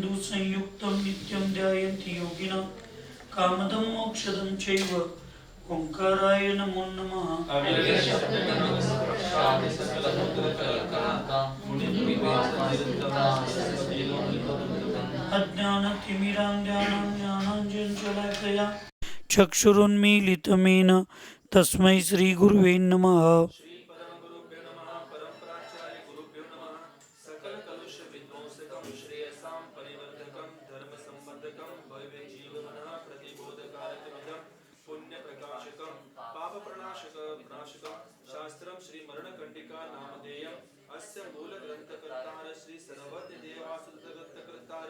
सिंधु संयुक्तं नित्यं ध्यायन्ति योगिनः कामदं मोक्षदं चैव ओंकाराय नमो नमः। अज्ञानतिमिरान्ध्यानां ज्ञानाञ्जनशलाकया चक्षुरुन्मीलितं येन तस्मै श्रीगुरुवे नमः। शास्त्रम श्री मरणकंडिका नामधेयम् अस्य मूलग्रंथकर्तार श्री सरस्वती देवासुरग्रंथकर्तार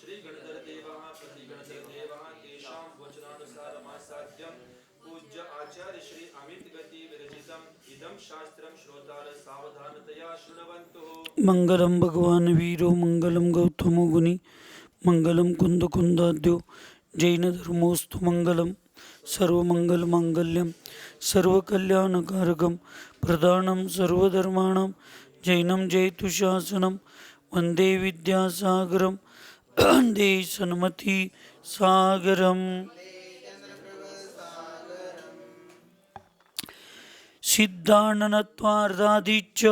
श्री गणधर देवः प्रतिगणधर देवः तेषां वचनानुसारमासाद्यं पूज्य आचार्य श्री अमित गति विरचितम् इदं शास्त्रं श्रोतार सावधानतया शृण्वन्तु। मंगलम भगवान वीरो मंगलम गौतमो गुनि मंगलम कुंद कुंदाद्यो जैन धर्मोस्तु मंगलम सर्वमंगल मांगल्यम सर्वकल्याणकारकम प्रधानम सर्वधर्माणां जैनम जयतु शासनम वंदे विद्यासागरम वंदे सन्मति सागरम। सिद्धाननत्वार्धादिच्च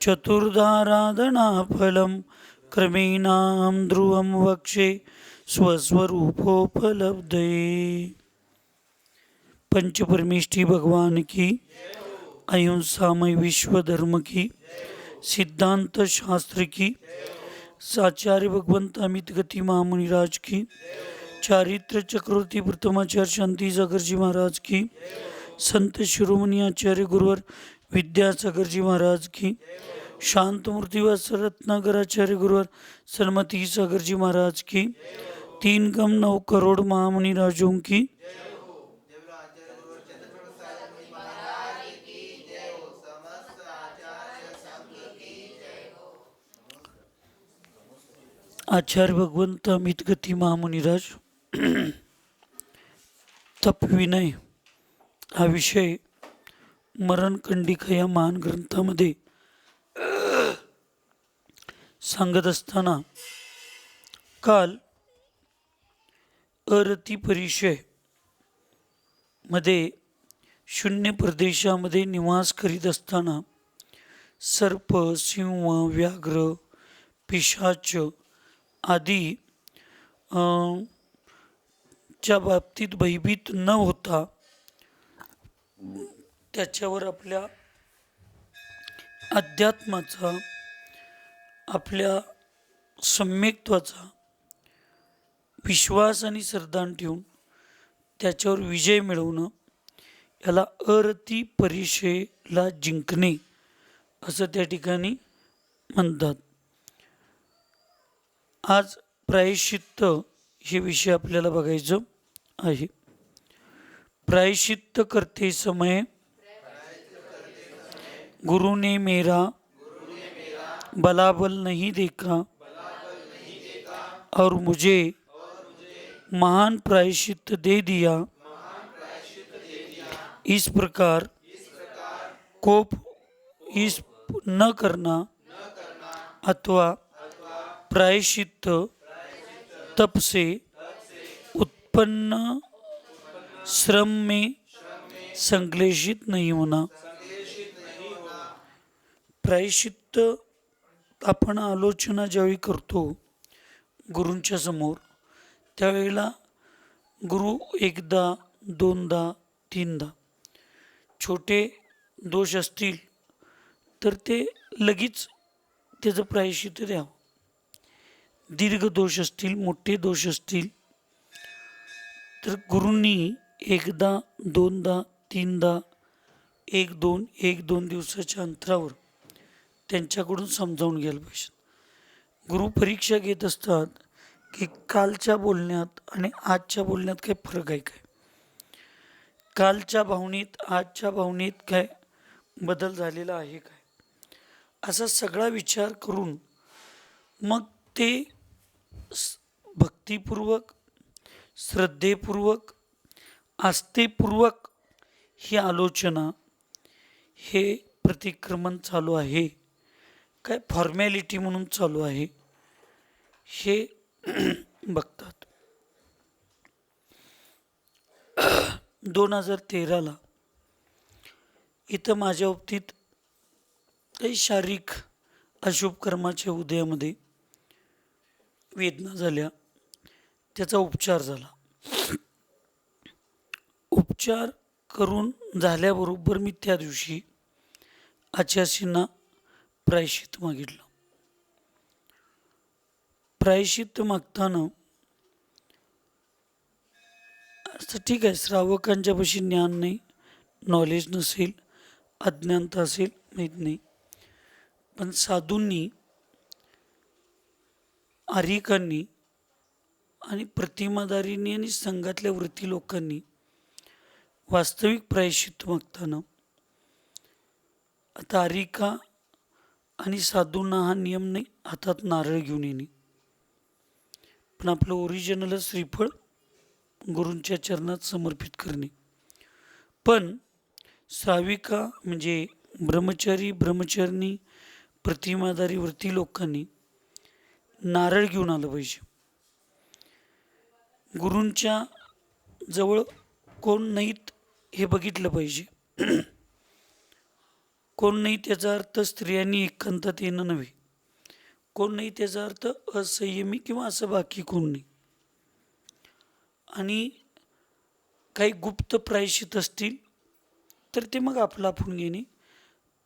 चतुर्धाराधनाफलं क्रमेणां ध्रुवं वक्षे स्वस्वरूपोपलब्धये। पंचपरमेष्ठी भगवान की, अहिंसामय विश्व धर्म की, सिद्धांत शास्त्र की, आचार्य भगवंत अमित गति महामुनिराज की, चारित्र चक्रवर्ती प्रथमाचार्य शांति सागर जी महाराज की, संत शिरोमणि आचार्य गुरुवर विद्यासागर जी महाराज की, शांत मूर्तिवास रत्नाकर आचार्य गुरुवर सन्मति सागर जी महाराज की, 3,9 करोड़ महामुनि राजों की, आचार्य भगवंत अमित गति महामुनिराज तप विनय हा विषय मरणकंडिका या महान ग्रंथामध्ये सांगत असताना काल अरती परिचय मध्ये शून्य प्रदेशामध्ये निवास करीत असताना सर्प, सिंह, व्याघ्र, पिशाच आदी च्या बाबतीत भयभीत न होता त्याच्यावर आपल्या अध्यात्माचा, आपल्या सम्यक्त्वाचा विश्वास आणि श्रद्धा ठेवून त्याच्यावर विजय मिळवणं याला अरती परिचयला जिंकणे असं त्या ठिकाणी म्हणतात. आज प्रायश्चित्त हे विषय आपल्याला बघायचं आहे. प्रायश्चित्त करते समय गुरु ने मेरा बलाबल नहीं देखा और मुझे महान प्रायश्चित्त दे दिया. इस प्रकार कोप इस न करना अथवा प्रायश्चित्त तप से उत्पन्न श्रम में संश्लेषित नहीं होना. प्रायश्चित्त आपण आलोचना ज्यावेळी करतो गुरूंच्या समोर त्यावेळेला गुरु एकदा, दोनदा, तीनदा छोटे दोष असतील तर ते लगेच त्याचं प्रायश्चित्त द्यावं. दीर्घ दोष असतील, मोठे दोष असतील तर गुरूंनी एकदा, दोनदा, तीनदा, 1-2 दिवसाच्या अंतरावर त्यांच्याकडून समजावून घ्यायला पाहिजे. गुरु परीक्षा घेत असतात की कालच्या बोलण्यात आणि आजच्या बोलण्यात काय फरक आहे काय, कालच्या भावनेत आजच्या भावनेत काय बदल झालेला आहे काय, असा सगळा विचार करून मग ते भक्तिपूर्वक, श्रद्धेपूर्वक, आस्थेपूर्वक ही आलोचना, हे प्रतिक्रमण चालू आहे काय फॉर्मॅलिटी म्हणून चालू आहे, हे बघतात. 2013ला इथं माझ्या बाबतीत काही शारीरिक अशुभ कर्माच्या उदयामध्ये वेदना झाल्या, त्याचा उपचार झाला. उपचार करून झाल्याबरोबर मी त्या दिवशी आचार्यांना प्रायश्चित्त मागितलं. प्रायश्चित्त मागताना असं ठीक आहे, श्रावकांच्यापाशी ज्ञान नाही, नॉलेज नसेल, अज्ञानता असेल, माहीत नाही, पण साधूंनी, आर्यिकांनी आणि प्रतिमाधारींनी आणि संघातल्या वृत्ती लोकांनी वास्तविक प्रायश्चित्त मागताना आता आर्यिका आणि साधूंना हा नियम नाही हातात नारळ घेऊन येणे, पण आपलं ओरिजिनल श्रीफळ गुरूंच्या चरणात समर्पित करणे. पण श्राविका म्हणजे ब्रह्मचारी, ब्रह्मचारिणी, प्रतिमाधारी वृत्ती लोकांनी नारळ घेऊन आलं पाहिजे. गुरूंच्या जवळ कोण नाहीत हे बघितलं पाहिजे. कोण नाही त्याचा अर्थ स्त्रियांनी एकांतात येणं नव्हे. कोण नाही त्याचा अर्थ असंयमी किंवा असं बाकी कोण नाही. आणि काही गुप्त प्रायश्चित असतील तर ते मग आपलं आपण घेणे,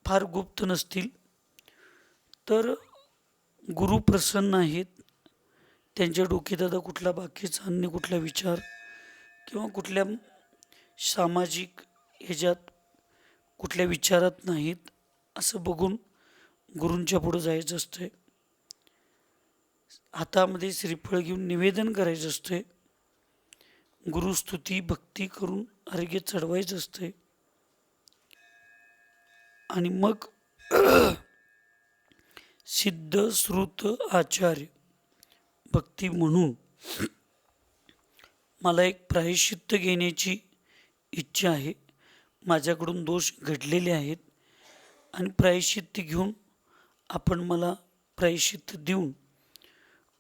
फार गुप्त नसतील तर गुरु प्रसन्न आहेत, त्यांच्या डोक्यात आता कुठला बाकीचा अन्य कुठला विचार किंवा कुठल्या सामाजिक ह्याच्यात कुठल्या विचारात नाहीत असं बघून गुरूंच्या पुढं जायचं असतंय. हातामध्ये श्रीफळ घेऊन निवेदन करायचं असतंय. गुरुस्तुती भक्ती करून अर्घ्य चढवायचं असतंय. आणि मग सिद्ध श्रुत आचार्य भक्ती म्हणून मला एक प्रायश्चित्त घेण्याची इच्छा आहे. माझ्याकडून दोष घडलेले आहेत आणि प्रायश्चित्त घेऊन आपण मला प्रायश्चित्त देऊन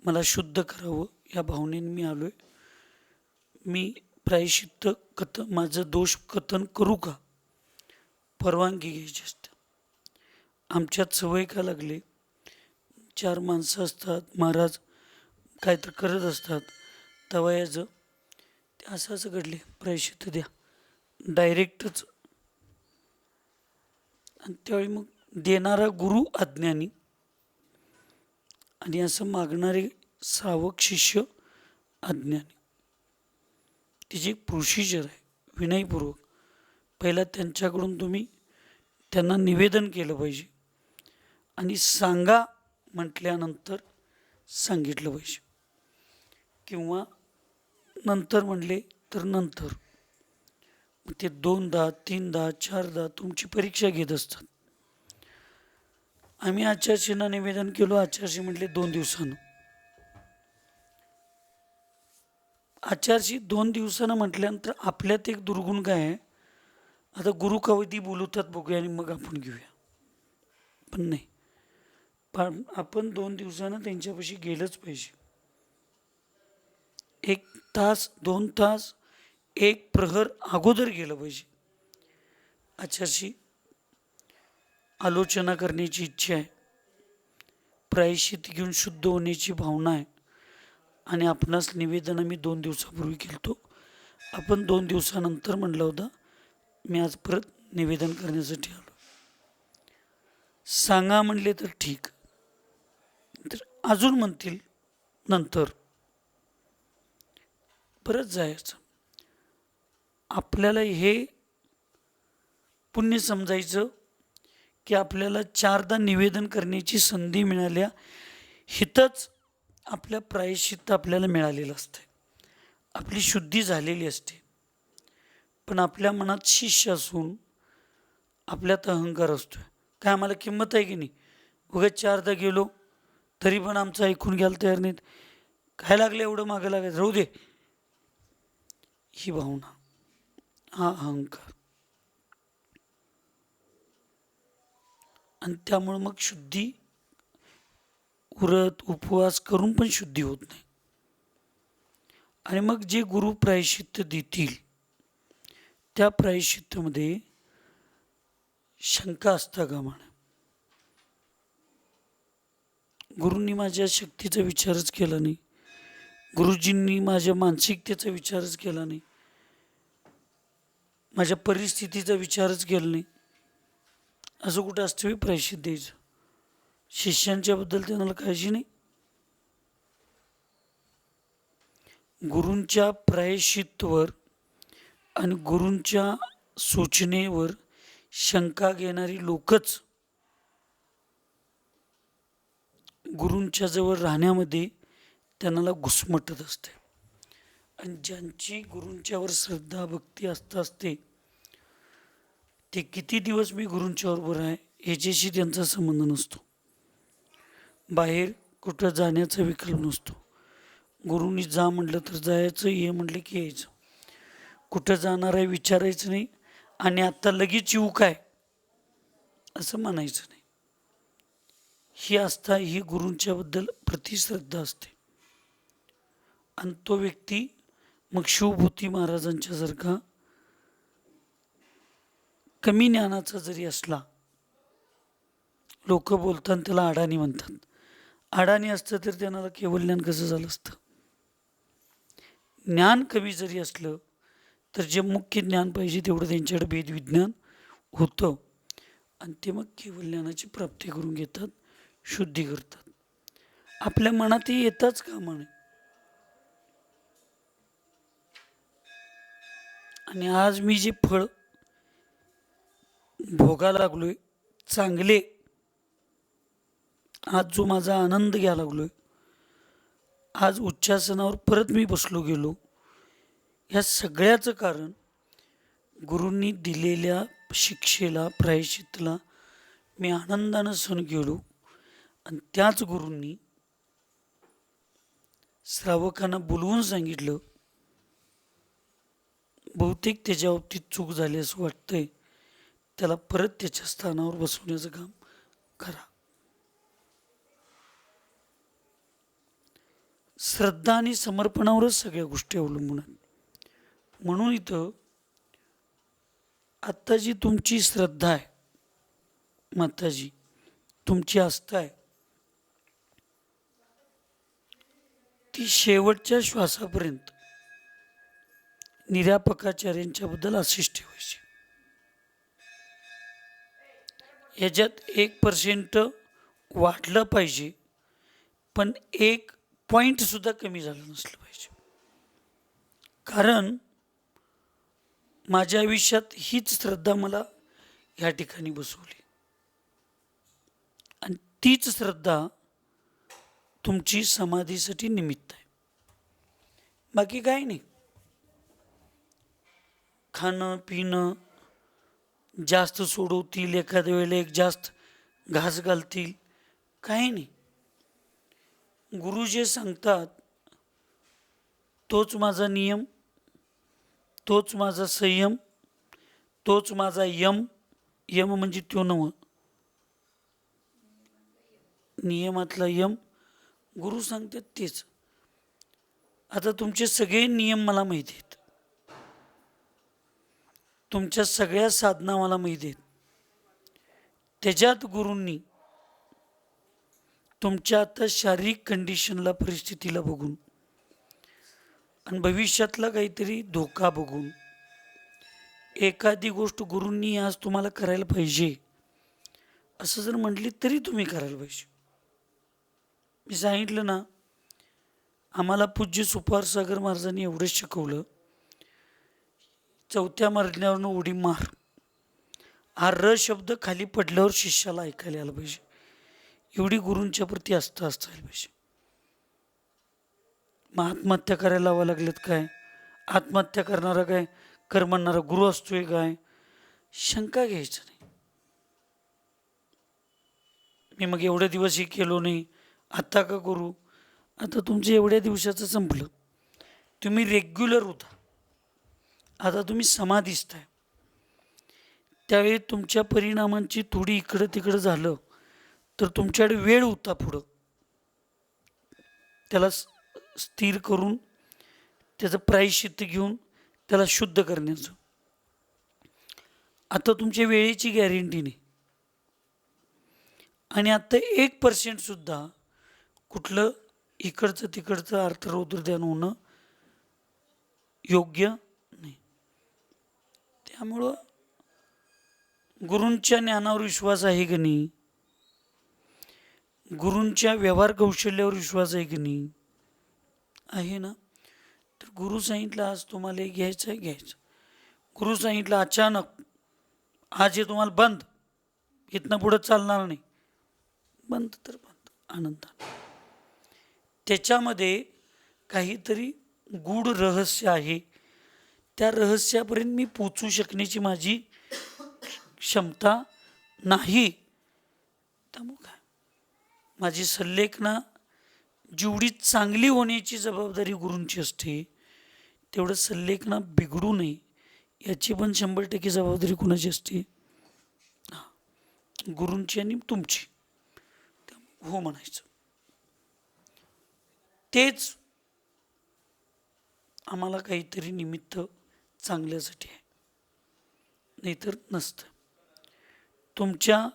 मला शुद्ध करावं या भावनेने मी आलो आहे. मी प्रायश्चित्त माझं दोष कथन करू का? परवानगी घ्यायची असते. आमच्यात सवय का लागली, 4 माणसं असतात, महाराज काय तर करत असतात, तवयाचं ते असं घडले, प्रायश्चित्त द्या डायरेक्टच. आणि त्यावेळी मग देणारा गुरु अज्ञानी आणि असं मागणारे श्रावक शिष्य अज्ञानी. तिची एक प्रोसिजर आहे विनयपूर्वक. पहिला त्यांच्याकडून तुम्ही त्यांना निवेदन केलं पाहिजे आणि सांगा म्हटल्यानंतर सांगितलं पाहिजे, किंवा नंतर म्हणले तर नंतर. मग ते 2दा 3दा 4दा तुमची परीक्षा घेत असतात. आम्ही आचार्यांना निवेदन केलं, आचार्य म्हटले 2 दिवसानं. आचार्य 2 दिवसानं म्हटल्यानंतर आपल्यात एक दुर्गुण काय आहे, आता गुरु कधी बोलवतात बघूया आणि मग आपण घेऊया. पण नाही, पण आपण 2 दिवसानं त्यांच्यापाशी गेलंच पाहिजे. 1 तास 2 तास 1 प्रहर अगोदर गेलं पाहिजे. आचार्य आलोचना करण्याची इच्छा आहे, प्रायश्चित्त घेऊन शुद्ध होण्याची भावना आहे आणि आपणास निवेदन मी 2 दिवसापूर्वी केलतो. आपण 2 दिवसानंतर म्हणलं होतं, मी आज परत निवेदन करण्यासाठी आलो. सांगा म्हणले तर ठीक, तर अजून म्हणतील नंतर, परत जायचं. आपल्याला हे पुण्य समजायचं की आपल्याला 4दा निवेदन करण्याची संधी मिळाल्या, हितच आपल्या प्रायश्चित्त आपल्याला मिळालेलं असतं, आपली शुद्धी झालेली असते. पण आपल्या मनात शिष्य असून आपल्यात अहंकार असतो. काय आम्हाला किंमत आहे की नाही, उगाच 4दा गेलो तरी पण आमचं ऐकून घ्यायला तयार नाहीत, काय लागलं एवढं मागं लागायचं, राहू दे, ही भावना, हा अहंकार. आणि त्यामुळे मग शुद्धी, व्रत उपवास करून पण शुद्धी होत नाही. आणि मग जे गुरु प्रायश्चित्त देतील त्या प्रायश्चित्तामध्ये शंका असता कामा नये. गुरूंनी माझ्या शक्तीचा विचारच केला नाही, गुरुजींनी माझ्या मानसिकतेचा विचारच केला नाही, माझ्या परिस्थितीचा विचारच केला नाही, असं कुठं असतं प्रायश्चित्त द्यायचं? शिष्यांच्याबद्दल त्यांना काळजी नाही? गुरूंच्या प्रायश्चित्तवर आणि गुरूंच्या सूचनेवर शंका घेणारी लोकच गुरूंच्या जवळ राहण्यामध्ये त्यांना घुसमटत असते. आणि ज्यांची गुरूंच्यावर श्रद्धा भक्ती असते ते किती दिवस मी गुरूंच्या बरोबर आहे ह्याच्याशी त्यांचा संबंध नसतो. बाहेर कुठं जाण्याचा विकल्प नसतो. गुरूंनी जा म्हटलं तर जायचं, ये म्हटलं की यायचं. कुठं जाणार आहे विचारायचं नाही आणि आत्ता लगेच येऊ काय असं म्हणायचं नाही. ही आस्था, ही गुरूंच्याबद्दल प्रतिश्रद्धा असते. आणि तो व्यक्ती मग शिवभूती महाराजांच्या सारखा कमी ज्ञानाचा जरी असला, लोक बोलताना त्याला अडाणी म्हणतात. अडाणी असतं तर त्यांना केवळ ज्ञान कसं झालं असतं? ज्ञान कमी जरी असलं तर जे मुख्य ज्ञान पाहिजे तेवढं त्यांच्याकडे भेदविज्ञान होतं आणि ते मग केवळ ज्ञानाची प्राप्ती करून घेतात, शुद्धी करतात. आपल्या मनातही येताच कामा नये. आणि आज मी जे फळ भोगायला लागलोय चांगले, आज जो माझा आनंद घ्यायला लागलोय, आज उच्चासनावर परत मी बसलो गेलो, या सगळ्याचं कारण गुरूंनी दिलेल्या शिक्षेला, प्रायश्चित्ताला मी आनंदानं सहन केलो. आणि त्याच गुरूंनी श्रावकांना बोलवून सांगितलं, बहुतेक त्याच्या बाबतीत चूक झाली असं वाटतंय, त्याला परत त्याच्या स्थानावर बसवण्याचं काम करा. श्रद्धा आणि समर्पणावरच सगळ्या गोष्टी अवलंबून आहेत. म्हणून इथं आत्ता जी तुमची श्रद्धा आहे, माताजी तुमची आस्था आहे, ती शेवटच्या श्वासापर्यंत निरापकाचार्यांच्याबद्दल अशीच ठेवायची. ह्याच्यात 1% वाढलं पाहिजे, पण 1 सुद्धा कमी झालं नसलं पाहिजे. कारण माझ्या आयुष्यात हीच श्रद्धा मला ह्या ठिकाणी बसवली आणि तीच श्रद्धा तुमची समाधीसाठी निमित्त आहे. बाकी काही नाही. खाणं पिणं जास्त सोडवतील, एखाद्या वेळेला एक जास्त घास घालतील, काही नाही. गुरु जे सांगतात तोच माझा नियम, तोच माझा संयम, तोच माझा यम. यम म्हणजे तो नव, नियमातला यम. गुरु सांगतात तेच. आता तुमचे सगळे नियम मला माहिती आहेत, तुमच्या सगळ्या साधना मला माहिती आहेत. त्याच्यात गुरूंनी तुमच्या आता शारीरिक कंडिशनला, परिस्थितीला बघून आणि भविष्यातला काहीतरी धोका बघून एखादी गोष्ट गुरूंनी आज तुम्हाला करायला पाहिजे असं जर म्हटली तरी तुम्ही करायला पाहिजे. मी सांगितलं ना, आम्हाला पूज्य सुपारसागर महाराजांनी एवढंच शिकवलं, 4थ्या मजल्यावरनं उडी मार. हा र शब्द खाली पडल्यावर शिष्याला ऐकायला आला पाहिजे. एवढी गुरूंच्या प्रती आस्था असायला पाहिजे. मग आत्महत्या करायला लावा लागलेत काय? आत्महत्या करणारा काय कर म्हणणारा गुरु असतोय काय? शंका घ्यायचं नाही. मी मग एवढे दिवसही केलो नाही, आता का करू? आता तुमचं एवढ्या दिवसाचं संपलं, तुम्ही रेग्युलर होता, आता तुम्ही समाधीस्थ आहे. त्यावेळी तुमच्या परिणामांची थोडी इकडं तिकडं झालं तर तुमच्याकडे वेळ होता पुढं त्याला स्थिर करून त्याचं प्रायश्चित्त घेऊन त्याला शुद्ध करण्याचं. आता तुमच्या वेळेची गॅरंटी नाही आणि आता 1% सुद्धा कुठलं इकडचं तिकडचं अर्थरौद्रध्यान होणं योग्य नाही. त्यामुळं गुरूंच्या ज्ञानावर विश्वास आहे की नाही, गुरूंच्या व्यवहार कौशल्यावर विश्वास आहे की नाही, आहे ना? तर गुरु सांगितलं आज तुम्हाला हे घ्यायचं आहे, घ्यायचं. गुरु सांगितलं अचानक आज हे तुम्हाला बंद, इथनं पुढं चालणार नाही, बंद तर बंद, आनंदाने. त्याच्यामध्ये काहीतरी गूढ रहस्य आहे. त्या रहस्यापर्यंत मी पोचू शकण्याची माझी क्षमता नाही. त्यामुळे काय, माझी सल्लेखना जेवढी चांगली होण्याची जबाबदारी गुरूंची असते, तेवढं सल्लेखना बिघडू नये याची पण 100% जबाबदारी कुणाची असते? गुरूंची आणि तुमची. हो म्हणायचं. तेच आम्हाला काहीतरी निमित्त चांगल्यासाठी आहे, नाहीतर नसतं. तुमच्या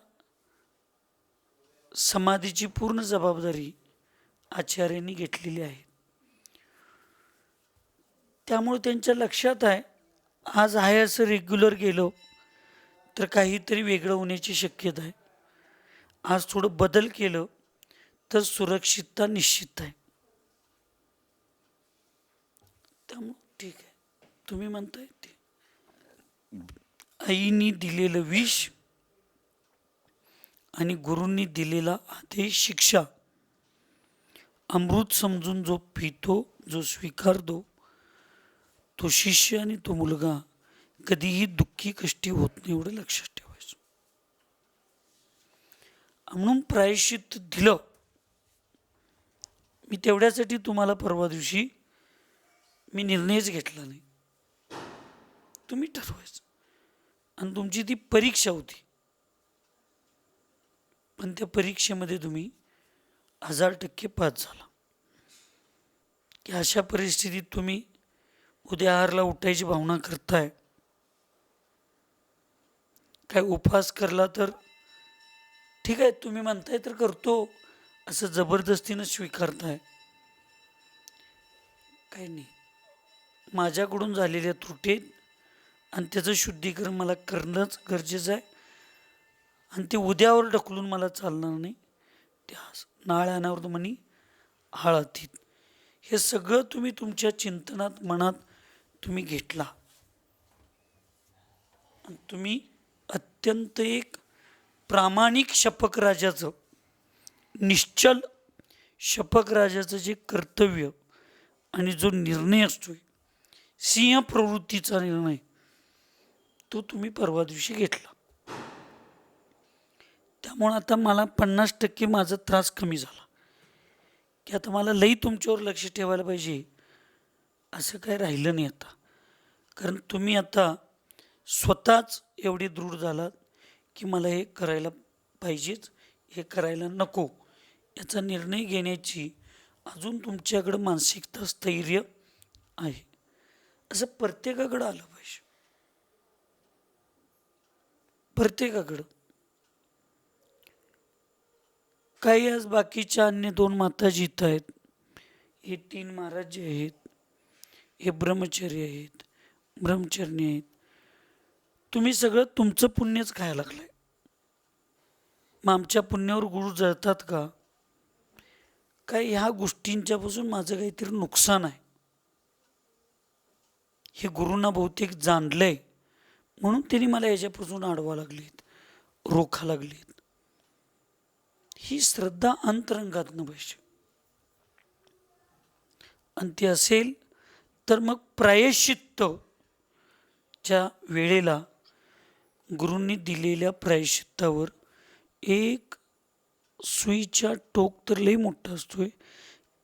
समाधीची पूर्ण जबाबदारी आचार्यांनी घेतलेली आहे. त्यामुळे त्यांच्या लक्षात आहे आज आहे असं रेग्युलर गेलो तर काहीतरी वेगळं होण्याची शक्यता आहे. आज थोडं बदल केलं तर सुरक्षितता निश्चित आहे. त्यामुळं ठीक आहे, तुम्ही म्हणताय ते. आईनी दिलेलं विष आणि गुरूंनी दिलेला आदेश शिक्षा अमृत समजून जो पितो, जो स्वीकारतो, तो शिष्य आणि तो मुलगा कधीही दुःखी कष्टी होत नाही, एवढं लक्षात ठेवायचं. म्हणून प्रायश्चित्त दिलं मी तेवढ्यासाठी. तुम्हाला परवा दिवशी मी निर्णयच घेतला नाही, तुम्ही ठरवायचं. आणि तुमची ती परीक्षा होती, पण त्या परीक्षेमध्ये तुम्ही 1000% पास झाला. की अशा परिस्थितीत तुम्ही उद्या आहारला उठायची भावना करताय, काय उपवास करला तर ठीक आहे, तुम्ही म्हणताय तर करतो असं जबरदस्तीनं स्वीकारताय, काही नाही. माझ्याकडून झालेल्या त्रुटीत आणि त्याचं शुद्धीकरण मला करणंच गरजेचं आहे. आणि ते उद्यावर ढकलून मला चालणार नाही. ते नाळ अनावर म्हणी हळदीत, हे सगळं तुम्ही तुमच्या चिंतनात मनात तुम्ही घेतला. तुम्ही अत्यंत एक प्रामाणिक शपक राजाचं, निश्चल शपक राजाचं जे कर्तव्य आणि जो निर्णय असतोय, सिंह प्रवृत्तीचा निर्णय, तो तुम्ही परवा दिवशी घेतला. त्यामुळे आता मला 50% माझा त्रास कमी झाला. की आता मला लई तुमच्यावर लक्ष ठेवायला पाहिजे असं काय राहिलं नाही आता. कारण तुम्ही आता स्वतःच एवढे दृढ झालात की मला हे करायला पाहिजेच, हे करायला नको, याचा निर्णय घेण्याची अजून तुमच्याकडं मानसिकता, स्थैर्य आहे. असं प्रत्येकाकडं आलं पाहिजे, प्रत्येकाकडं. काही आज बाकीच्या अन्य 2 माताजी इथं आहेत, हे 3 महाराज जे आहेत हे ब्रह्मचर्य आहेत, ब्रह्मचर्य आहेत. तुम्ही सगळं तुमचं पुण्यच खायला लागलंय. मग आमच्या पुण्यावर गुरु जळतात का काय? ह्या गोष्टींच्यापासून माझं काहीतरी नुकसान आहे हे गुरूंना बहुतेक जाणलंय, म्हणून त्यांनी मला याच्यापासून अडवा लागलेत, रोखा लागलेत. ही श्रद्धा अंतरंगातनं पाहिजे. आणि ती असेल तर मग प्रायश्चित्तच्या वेळेला गुरूंनी दिलेल्या प्रायश्चित्तावर एक सुईच्या टोक तर लई मोठा असतोय,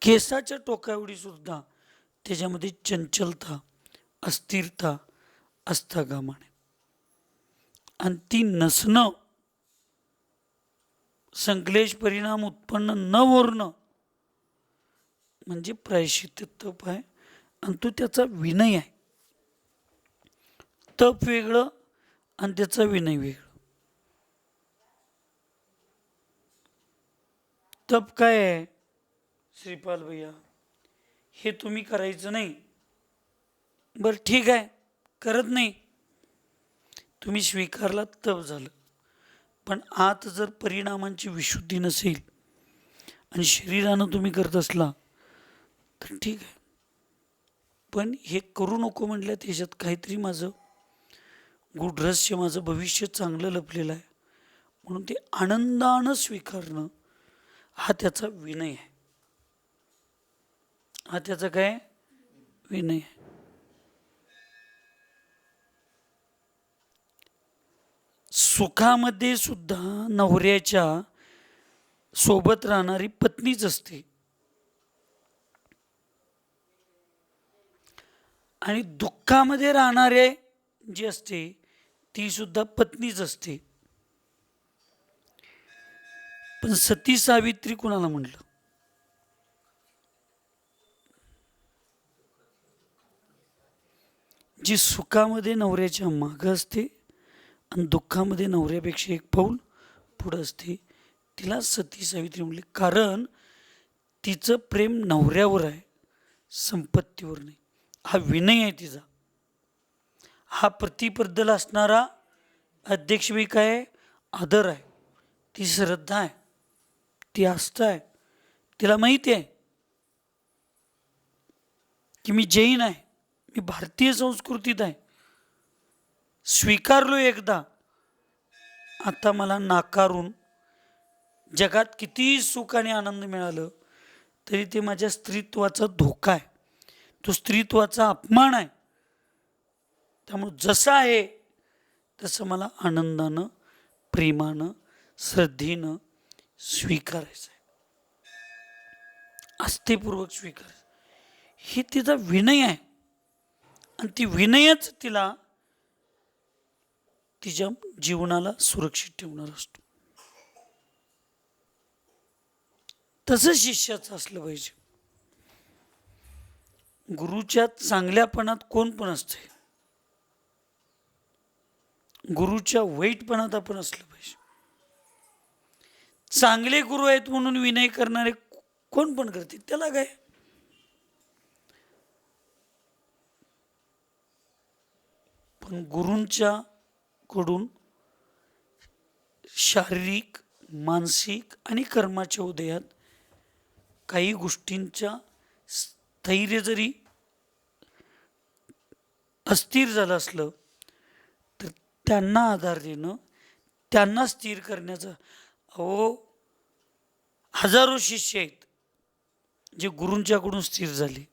केसाच्या टोकाएवढी सुद्धा त्याच्यामध्ये चंचलता, अस्थिरता असता कामा नये. आणि ती नसणं, संक्लेश परिणाम उत्पन्न न होणं म्हणजे प्रायश्चित्त तप आहे. आणि तो त्याचा विनय आहे. तप वेगळं आणि त्याचा विनय वेगळं. तप काय आहे श्रीपाल भैया, हे तुम्ही करायचं नाही. बरं ठीक आहे, करत नाही, तुम्ही स्वीकारला, तप झालं. पण आत जर परिणामांची विशुद्धी नसेल आणि शरीरानं तुम्ही करत असला तर ठीक आहे. पण हे करू नको म्हटल्यात, ह्याच्यात काहीतरी माझं गूढ रहस्य, माझं भविष्य चांगलं लपलेलं आहे, म्हणून ते आनंदानं स्वीकारणं हा त्याचा विनय आहे. हा त्याचा काय विनय आहे. सुखामध्ये सुद्धा नवऱ्याच्या सोबत राहणारी पत्नीच असते आणि दुःखामध्ये राहणारे जी असते ती सुद्धा पत्नीच असते. पण सती सावित्री कुणाला म्हणलं? जी सुखामध्ये नवऱ्याच्या मागं असते आणि दुःखामध्ये नवऱ्यापेक्षा एक पाऊल पुढं असते, तिला सती सावित्री म्हणली. कारण तिचं प्रेम नवऱ्यावर आहे, संपत्तीवर नाही. हा विनय आहे तिचा. हा पतीबद्दल असणारा अध्यक्षबाई काय आदर आहे, ती श्रद्धा आहे, ती आस्था आहे. तिला माहिती आहे की मी जैन आहे, मी भारतीय संस्कृतीत आहे, स्वीकारलो एकदा, आता मला नाकारून जगात कितीही सुख आणि आनंद मिळालं तरी ते माझ्या स्त्रीत्वाचा धोका आहे, तो स्त्रीत्वाचा अपमान आहे. त्यामुळे जसं आहे तसं मला आनंदानं, प्रेमानं, श्रद्धेनं स्वीकारायचं आहे, आस्थेपूर्वक स्वीकारायचं. हे तिचा विनय आहे आणि ती विनयच तिला तिच्या जीवनाला सुरक्षित ठेवणार असतो. तसं शिष्याचं असलं पाहिजे. गुरुच्या चांगल्यापणात कोण पण असते, गुरुच्या वाईटपणात आपण असलं पाहिजे. चांगले गुरु आहेत म्हणून विनय करणारे कोण पण करते, त्याला काय. पण गुरूंच्या कडून शारीरिक, मानसिक आणि कर्माच्या उदयात काही गोष्टींच्या स्थैर्य जरी अस्थिर झालं असलं तर त्यांना आधार देणं, त्यांना स्थिर करण्याचं. अहो, हजारो शिष्य आहेत जे गुरूंच्याकडून स्थिर झाले.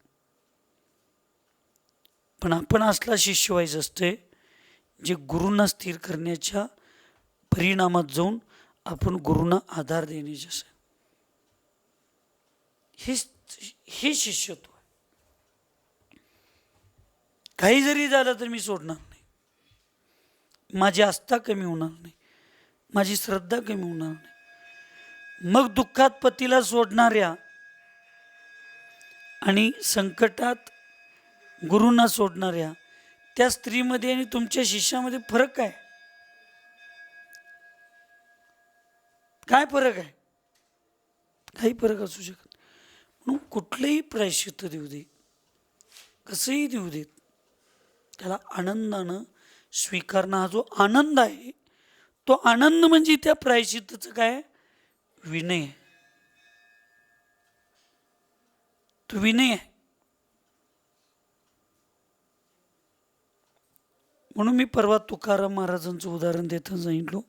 पण आपण असला शिष्य व्हायचं असते जे गुरूंना स्थिर करण्याच्या परिणामात जाऊन आपण गुरूंना आधार देण्याचे असं. हे शिष्यत्व आहे. काही जरी झालं तर मी सोडणार नाही, माझी आस्था कमी होणार नाही, माझी श्रद्धा कमी होणार नाही. मग दुःखात पतीला सोडणाऱ्या आणि संकटात गुरूंना सोडणाऱ्या त्या स्त्रीमध्ये आणि तुमच्या शिष्यामध्ये फरक काय? काय फरक आहे? काही फरक असू शकत. म्हणून कुठलंही प्रायश्चित्त देऊ दे, कसंही देऊ देत, त्याला आनंदानं स्वीकारणं. हा जो आनंद आहे तो आनंद म्हणजे त्या प्रायश्चित्ताचं काय विनय आहे, तो विनय आहे. म्हणून मी परवा तुकाराम महाराजांचं उदाहरण देताना सांगितलं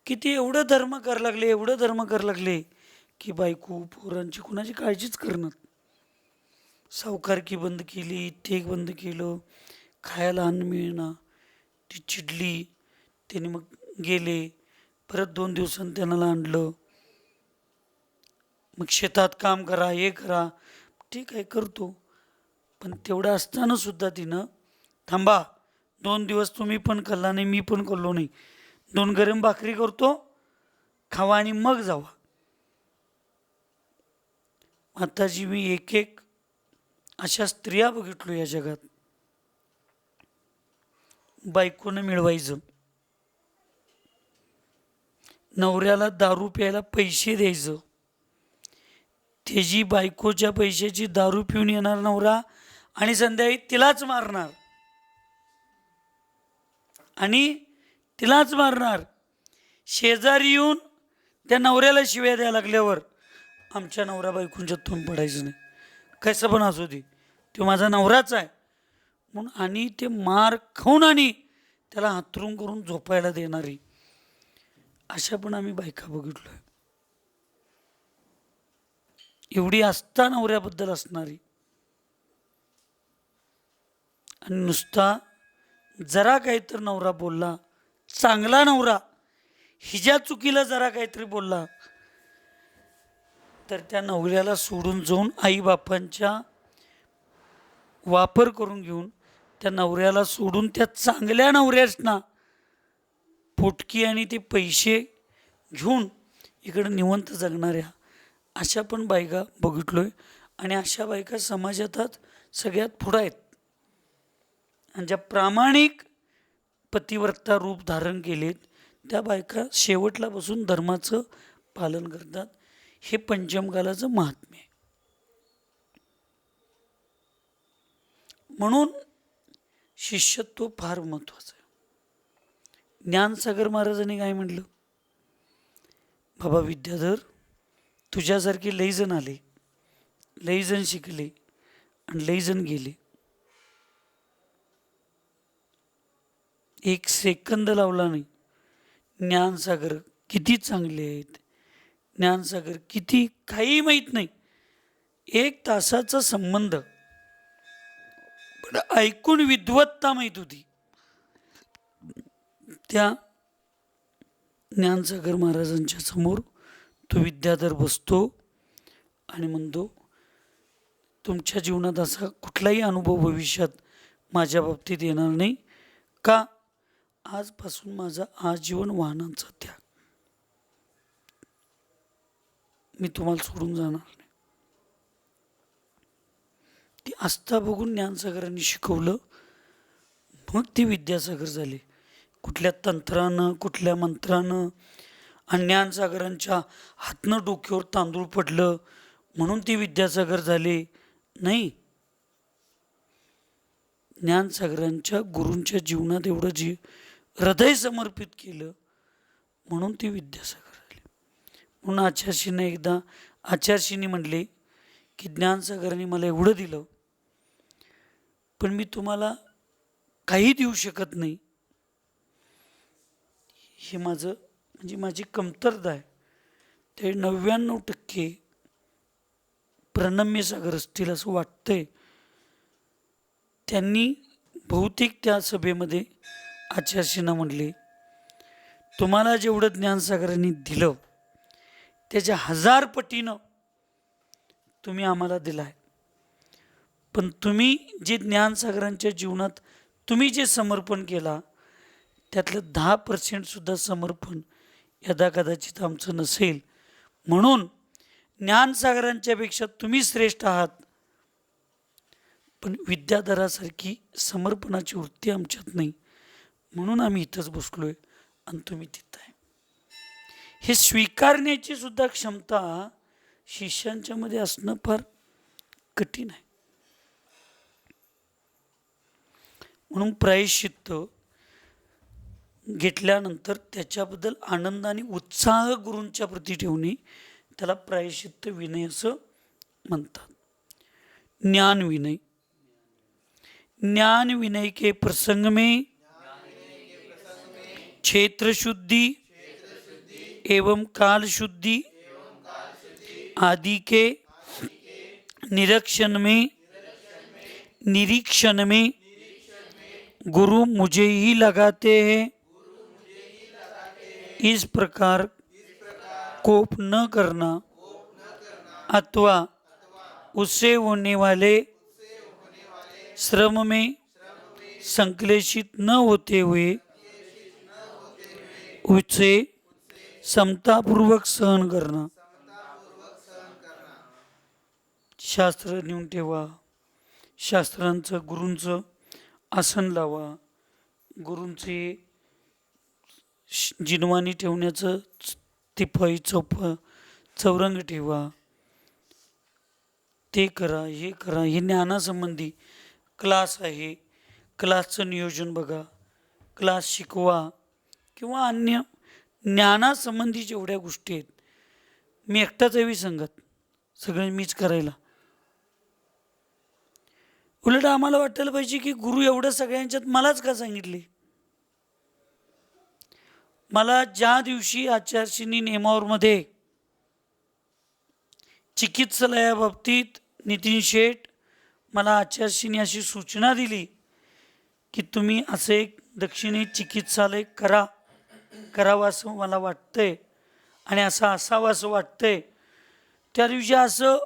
की ते एवढं धर्म करायला लागले, एवढं धर्म करायला लागले की बायको पोरांची कुणाची काळजीच करणार. सावकारकी बंद केली, इथे बंद केलं, खायला अन्न मिळणार, ती चिडली, त्याने मग गेले. परत 2 दिवसांनी त्यांना आणलं, मग शेतात काम करा, हे करा, ठीक आहे करतो. पण तेवढं असताना सुद्धा तिनं थांबा, 2 दिवस तुम्ही पण खाल्ला नाही, मी पण खाल्लो नाही, 2 गरम भाकरी करतो, खावा आणि मग जावा. माताजी, मी एक एक अशा स्त्रिया बघितलो या जगात. बायकोनं मिळवायचं, नवऱ्याला दारू प्यायला पैसे द्यायचं, त्याची बायकोच्या पैशाची दारू पिऊन येणार नवरा आणि संध्याकाळी तिलाच मारणार आणि तिलाच मारणार. शेजारी येऊन त्या नवऱ्याला शिव्या द्यायला लागल्यावर आमच्या नवरा बायकोंच्या तोंड पडायचं नाही, कसं पण असू दे, तो माझा नवराच आहे म्हणून. आणि ते मार खाऊन आणि त्याला हातरून करून झोपायला देणारी अशा पण आम्ही बायका बघितलोय. एवढी आस्था नवऱ्याबद्दल असणारी आणि नुसता जरा काहीतरी नवरा बोलला, चांगला नवरा हिच्या चुकीला जरा काहीतरी बोलला तर त्या नवऱ्याला सोडून जाऊन आईबापांच्या वापर करून घेऊन त्या नवऱ्याला सोडून त्या चांगल्या नवऱ्यासना पोटकी आणि ते पैसे घेऊन इकडं निवंत जगणाऱ्या अशा पण बायका बघितलोय. आणि अशा बायका समाजात सगळ्यात पुढं आहेत. आणि ज्या प्रामाणिक पतिव्रता रूप धारण केलेत त्या बायका शेवटला बसून धर्माचं पालन करतात. हे पंचमकालाचं महात्म्य आहे. म्हणून शिष्यत्व फार महत्वाचं आहे. ज्ञानसागर महाराजांनी काय म्हटलं, बाबा विद्याधर, तुझ्यासारखे लई जण आले, लई जण शिकले आणि लई जण गेले, एक सेकंद लावला नाही. ज्ञानसागर किती चांगले आहेत, ज्ञानसागर किती काही माहीत नाही, 1 तासाचा संबंध पण ऐकून विद्वत्ता माहीत होती. त्या ज्ञानसागर महाराजांच्या समोर तो विद्याधर बसतो आणि म्हणतो, तुमच्या जीवनात असा कुठलाही अनुभव भविष्यात माझ्या बाबतीत येणार नाही का, आजपासून माझा आजीवन वाहनांचा त्याग, मी तुम्हाला सोडून जाणार नाही. ती आस्था बघून ज्ञानसागरांनी शिकवलं, मग ती विद्यासागर झाले. कुठल्या तंत्रानं कुठल्या मंत्रानं आणि ज्ञानसागरांच्या हातनं डोक्यावर तांदूळ पडलं म्हणून ती विद्यासागर झाले नाही. ज्ञानसागरांच्या गुरूंच्या जीवनात एवढं हृदय समर्पित केलं म्हणून ती विद्यासागर झाली. म्हणून आचार्यशींना एकदा आचार्यशींनी म्हणले की ज्ञानसागरांनी मला एवढं दिलं पण मी तुम्हाला काही देऊ शकत नाही, हे माझं म्हणजे माझी कमतरता आहे. ते 99% प्रणम्य सागर असतील असं वाटतंय. त्यांनी बहुतेक त्या सभेमध्ये आचार्यशींना म्हणले, तुम्हाला जेवढं ज्ञानसागरांनी दिलं त्याच्या 1000 पटीनं तुम्ही आम्हाला दिलाय, पण तुम्ही जे ज्ञानसागरांच्या जीवनात तुम्ही जे समर्पण केला त्यातलं 10% सुद्धा समर्पण यदा कदाचित आमचं नसेल. म्हणून ज्ञानसागरांच्या पेक्षा तुम्ही श्रेष्ठ आहात, पण विद्याधरासारखी समर्पणाची वृत्ती आमच्यात नाही, म्हणून आम्ही इथंच बसलोय आणि तुम्ही तिथं आहे. हे स्वीकारण्याची सुद्धा क्षमता शिष्यांच्या मध्ये असणं फार कठीण आहे. म्हणून प्रायश्चित्त घेतल्यानंतर त्याच्याबद्दल आनंद आणि उत्साह गुरूंच्या प्रती ठेवणे त्याला प्रायश्चित्त विनय असं म्हणतात. ज्ञान विनय, ज्ञान विनय के प्रसंग में क्षेत्र शुद्धि एवं काल शुद्धि आदि के निरीक्षण में गुरु मुझे ही लगाते हैं, इस प्रकार कोप न करना अथवा उससे होने वाले श्रम में संक्लेशित न होते हुए उसे समतापूर्वक सहन करना. शास्त्र नेऊन ठेवा, शास्त्रांचं गुरूंचं आसन लावा, गुरूंचे जिनवानी ठेवण्याचं तिफाई चौरंग ठेवा, ते करा, हे करा. हे ज्ञानासंबंधी क्लास आहे, क्लासचं नियोजन बघा, क्लास शिकवा किंवा अन्य ज्ञानासंबंधी जेवढ्या गोष्टी आहेत. मी एकटाच हवी संगत, सगळं मीच करायला. उलट आम्हाला वाटायला पाहिजे की गुरु एवढं सगळ्यांच्यात मलाच का सांगितले. मला ज्या दिवशी आचार्यश्रींनी नेमावरमध्ये चिकित्सालयाबाबतीत नितीन शेठ मला आचार्यश्रींनी अशी सूचना दिली की तुम्ही असं एक दक्षिणेत चिकित्सालय करावं असं मला वाटतंय आणि असं असावं असं वाटतंय. त्या दिवशी असं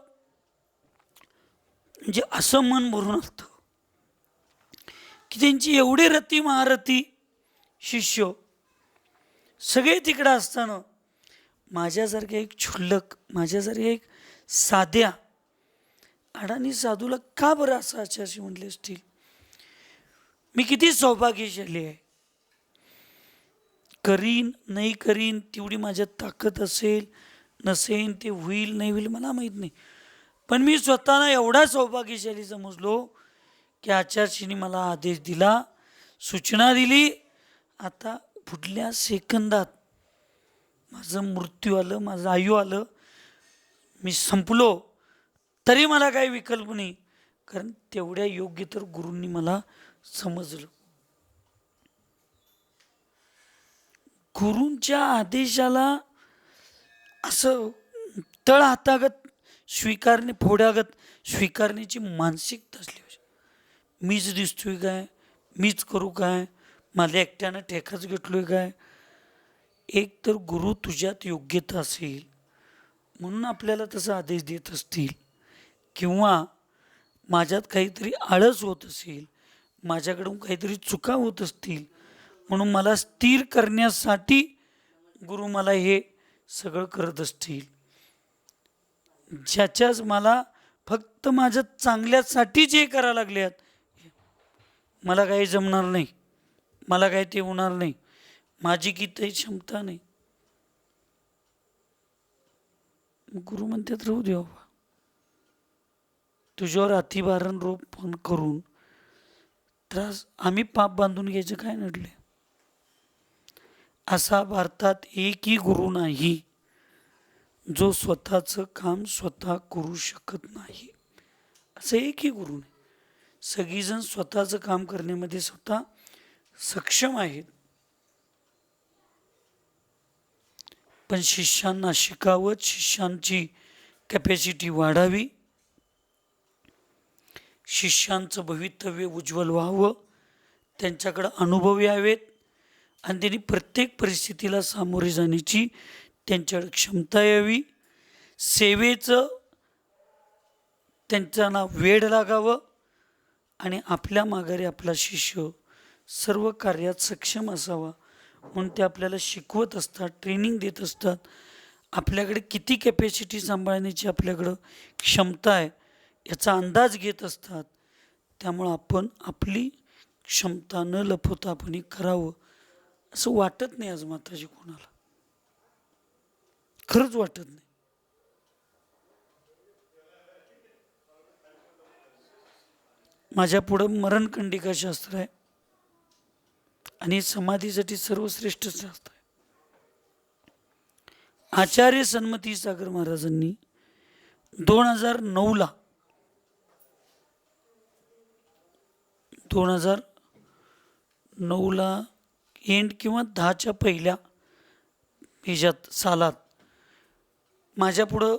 म्हणजे असं मन भरून असतं की त्यांची एवढी रती महारथी शिष्य सगळे तिकडं असताना माझ्यासारख्या एक क्षुल्लक, माझ्यासारख्या एक साध्या अडाणी साधूला का बरं असं आचार्य म्हटले असतील. मी किती सौभाग्यशाली आहे. करीन नाही करीन तेवढी माझ्यात ताकद असेल नसेल, ते होईल नाही होईल मला माहीत नाही, पण मी स्वतःला एवढा सौभाग्यशाली समजलो की आचार्यश्रींनी मला आदेश दिला, सूचना दिली. आता पुढल्या सेकंदात माझं मृत्यू आलं, माझं आयु आलं, मी संपलो तरी मला काही विकल्प नाही, कारण तेवढ्या योग्य तर गुरूंनी मला समजलं. गुरूंच्या आदेशाला असं तळ हातागत स्वीकारणे, फोड्यागत स्वीकारण्याची मानसिकता असली पाहिजे. मीच दिसतोय काय, मीच करू काय, माझ्या एकट्यानं ठेकाच घेतलोय काय. एक तर गुरु तुझ्यात योग्यता असेल म्हणून आपल्याला तसा आदेश देत असतील, किंवा माझ्यात काहीतरी आळस होत असेल, माझ्याकडून काहीतरी चुका होत असतील म्हणून मला स्थिर करण्यासाठी गुरु मला हे सगळं करत असतील. ज्याच्याच मला फक्त माझ्या चांगल्यासाठीच हे करायला लागल्यात, मला काही जमणार नाही, मला काही ते होणार नाही, माझी किती क्षमता नाही. गुरु म्हणतात राहू दे बाबा, तुझ्यावर अतिभारण रूप करून त्रास आम्ही पाप बांधून घ्यायचं काय नडले. असा भारतात एकही गुरु नाही जो स्वतःचं काम स्वतः करू शकत नाही. असं एकही गुरु नाही. सगळीजण स्वतःचं काम करण्यामध्ये स्वतः सक्षम आहेत, पण शिष्यांना शिकावत, शिष्यांची कॅपॅसिटी वाढावी, शिष्यांचं भवितव्य उज्ज्वल व्हावं, त्यांच्याकडं अनुभव यावेत आणि त्यांनी प्रत्येक परिस्थितीला सामोरे जाण्याची त्यांच्याकडे क्षमता यावी. सेवेचं त्यांच्याना वेड लागावं आणि आपल्या माघारी आपला शिष्य सर्व कार्यात सक्षम असावा म्हणून ते आपल्याला शिकवत असतात, ट्रेनिंग देत असतात. आपल्याकडे किती कॅपॅसिटी सांभाळण्याची आपल्याकडं क्षमता आहे याचा अंदाज घेत असतात. त्यामुळं आपण आपली क्षमता न लपवता आपण करावं असं वाटत नाही आज माताजी कोणाला, खरंच वाटत नाही. माझ्या पुढं मरणकंडिका शास्त्र आहे आणि समाधीसाठी सर्वश्रेष्ठ शास्त्र आहे. आचार्य सन्मती सागर महाराजांनी 2009ला एंड किंवा 10च्या पहिल्या ह्याच्यात सालात माझ्या पुढं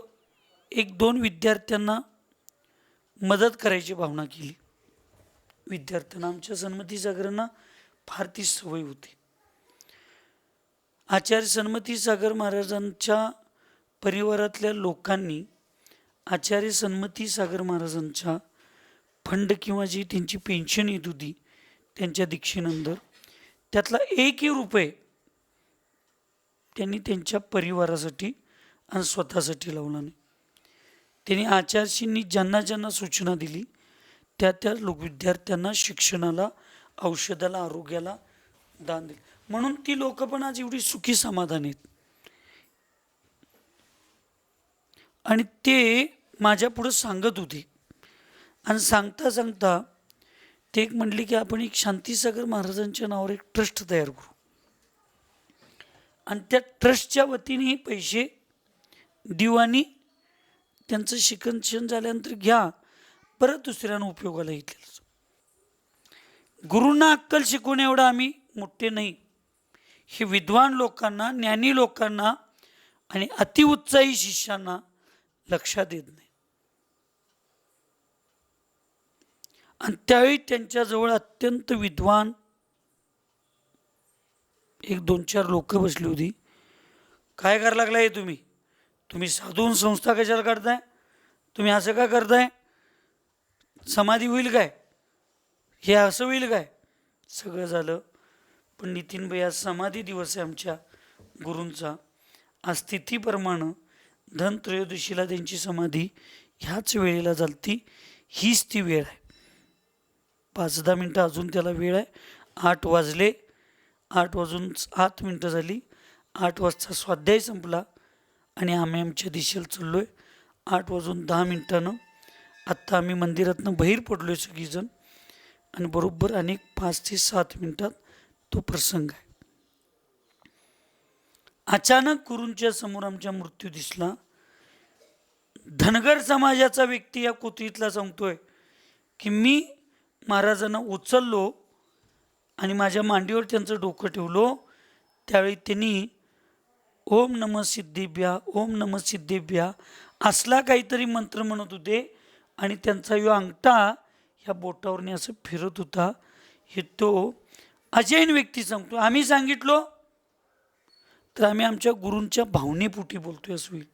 1-2 विद्यार्थ्यांना मदत करायची भावना केली. विद्यार्थ्यांना आमच्या सन्मती सागरांना फार ती सवय होती. आचार्य सन्मती सागर महाराजांच्या परिवारातल्या लोकांनी आचार्य सन्मती सागर महाराजांच्या फंड किंवा जी त्यांची पेन्शन येत होती त्यांच्या दीक्षेनंतर त्यातला 1ही रुपये त्यांनी त्यांच्या परिवारासाठी आणि स्वतःसाठी लावला नाही. त्यांनी आचार्यश्रींनी ज्यांना ज्यांना सूचना दिली त्या विद्यार्थ्यांना शिक्षणाला, औषधाला, आरोग्याला दान दिले. म्हणून ती लोक पण आज एवढी सुखी समाधानी आहेत. आणि ते माझ्या पुढं सांगत होते. आणि सांगता सांगता ते एक म्हणले की आपण एक शांतीसागर महाराजांच्या नावावर एक ट्रस्ट तयार करू आणि त्या ट्रस्टच्या वतीने पैसे देऊ आणि त्यांचं शिक्षण झाल्यानंतर घ्या, परत दुसऱ्यांना उपयोगाला येतील. गुरूंना अक्कल शिकवणे एवढं आम्ही मोठे नाही. हे विद्वान लोकांना, ज्ञानी लोकांना आणि अतिउत्साही शिष्यांना लक्षात येत नाही. आणि त्यावेळी त्यांच्याजवळ अत्यंत विद्वान एक 2-4 लोक बसली होती. काय करायला लागलाय तुम्ही? तुम्ही साधून संस्था कशाला करताय? तुम्ही असं का करताय? समाधी होईल काय? हे असं होईल काय? सगळं झालं. पण नितीन भाई, आज समाधी दिवस आहे आमच्या गुरूंचा. आज तिथीप्रमाणे धनत्रयोदशीला त्यांची समाधी ह्याच वेळेला झालती. हीच ती वेळ आहे. 5-10 मिनटं अजून त्याला वेळ आहे. 8 वाजले. 8 वाजून 7 मिनटं झाली. 8 वाजता स्वाध्याय संपला आणि आम्ही आमच्या दिशेला चाललो आहे. 8 वाजून 10 मिनटानं आत्ता आम्ही मंदिरातनं बाहेर पडलो आहे सगळीजण. आणि बरोबर अनेक 5 ते 7 मिनटात तो प्रसंग आहे. अचानक गुरूंच्या समोर आमच्या मृत्यू दिसला. धनगर समाजाचा व्यक्ती या कोथळीतला सांगतोय की मी महाराजांना उचललो आणि माझ्या मांडीवर त्यांचं डोकं ठेवलो. त्यावेळी त्यांनी ओम नमः सिद्धेभ्या, ओम नमः सिद्धेभ्या असला काहीतरी मंत्र म्हणत होते. आणि त्यांचा यो अंगठा ह्या बोटावरने असं फिरत होता. हे तो अजैन व्यक्ती सांगतो. आम्ही सांगितलो तर आम्ही आमच्या गुरूंच्या भावनेपोटी बोलतोय असं होईल.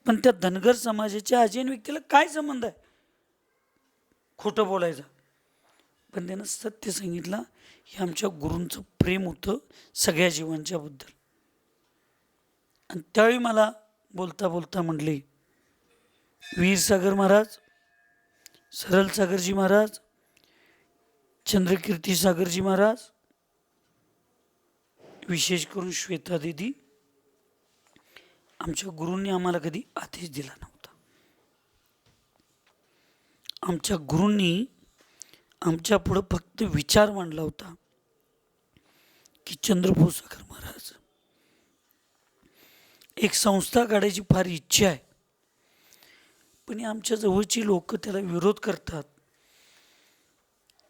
पण त्या धनगर समाजाच्या अजैन व्यक्तीला काय संबंध आहे खोटं बोलायचा? पण त्यानं सत्य सांगितलं. हे आमच्या गुरूंचं प्रेम होतं सगळ्या जीवांच्या बद्दल. आणि त्यावेळी मला बोलता बोलता म्हणले, वीरसागर महाराज, सरल सागरजी महाराज, चंद्रकीर्ती सागरजी महाराज, विशेष करून श्वेता दीदी, आमच्या गुरूंनी आम्हाला कधी आदेश दिला नव्हता. आमच्या गुरूंनी आमच्या पुढं फक्त विचार मांडला होता की चंद्रपूरसागर महाराज, एक संस्था काढायची फार इच्छा आहे, पण आमच्या जवळची लोक त्याला विरोध करतात.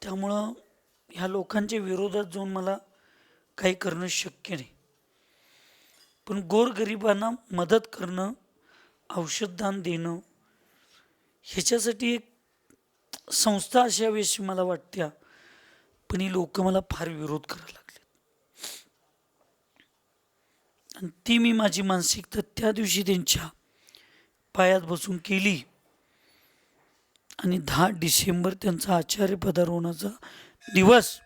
त्यामुळं ह्या लोकांच्या विरोधात जाऊन मला काही करणं शक्य नाही. पण गोरगरिबांना मदत करणं, औषधदान देणं, ह्याच्यासाठी एक संस्था असावी अशी मला वाटते. पण ही लोक मला फार विरोध करायला लागले. आणि ती मी माझी मानसिकता त्या दिवशी त्यांच्या पायात बसून केली. आणि 10 डिसेंबर त्यांचा आचार्य पदारोहणाचा दिवस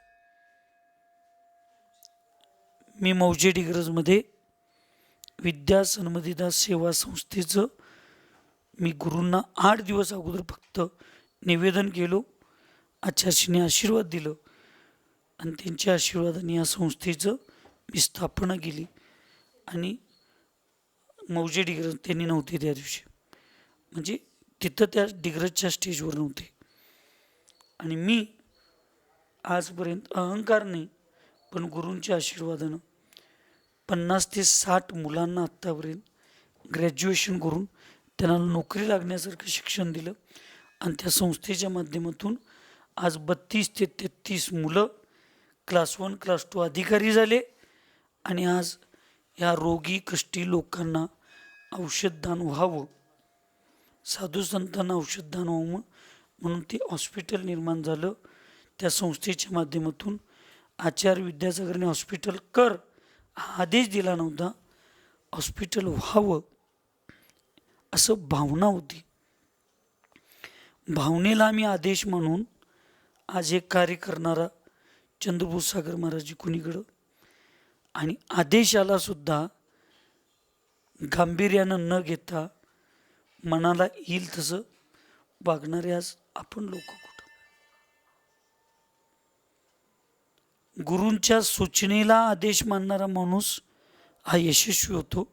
मी मौजे डिग्रजमध्ये विद्या सन्मतीदास सेवा संस्थेचं मी गुरूंना 8 दिवस अगोदर फक्त निवेदन केलो. आचार्यजीने आशीर्वाद दिलं आणि त्यांच्या आशीर्वादाने या संस्थेचं मी स्थापना केली. आणि मौजे डिग्रज त्यांनी नव्हते त्या दिवशी, म्हणजे तिथं त्या डिग्रजच्या स्टेजवर नव्हते. आणि मी आजपर्यंत अहंकार नाही पण गुरूंच्या आशीर्वादानं 50 ते 60 मुलांना आत्तापर्यंत ग्रॅज्युएशन करून त्यांना नोकरी लागण्यासारखं शिक्षण दिलं. आणि त्या संस्थेच्या माध्यमातून आज 32 ते 33 मुलं क्लास 1 क्लास 2 अधिकारी झाले. आणि आज ह्या रोगी कष्टी लोकांना औषधदान व्हावं, साधू संतांना औषधदान व्हावं म्हणून ते हॉस्पिटल निर्माण झालं. त्या संस्थेच्या माध्यमातून आचार्य विद्यासागरने हॉस्पिटल कर हा आदेश दिला नव्हता, हॉस्पिटल व्हावं असं भावना होती. भावनेला आम्ही आदेश म्हणून आज एक कार्य करणारा चंद्रपूरसागर महाराज कुणीकडं, आणि आदेशाला सुद्धा गांभीर्यानं न घेता मनाला येईल तसं वागणारे आज आपण लोक कुठं? गुरूंच्या सूचनेला आदेश मानणारा माणूस हा यशस्वी होतो,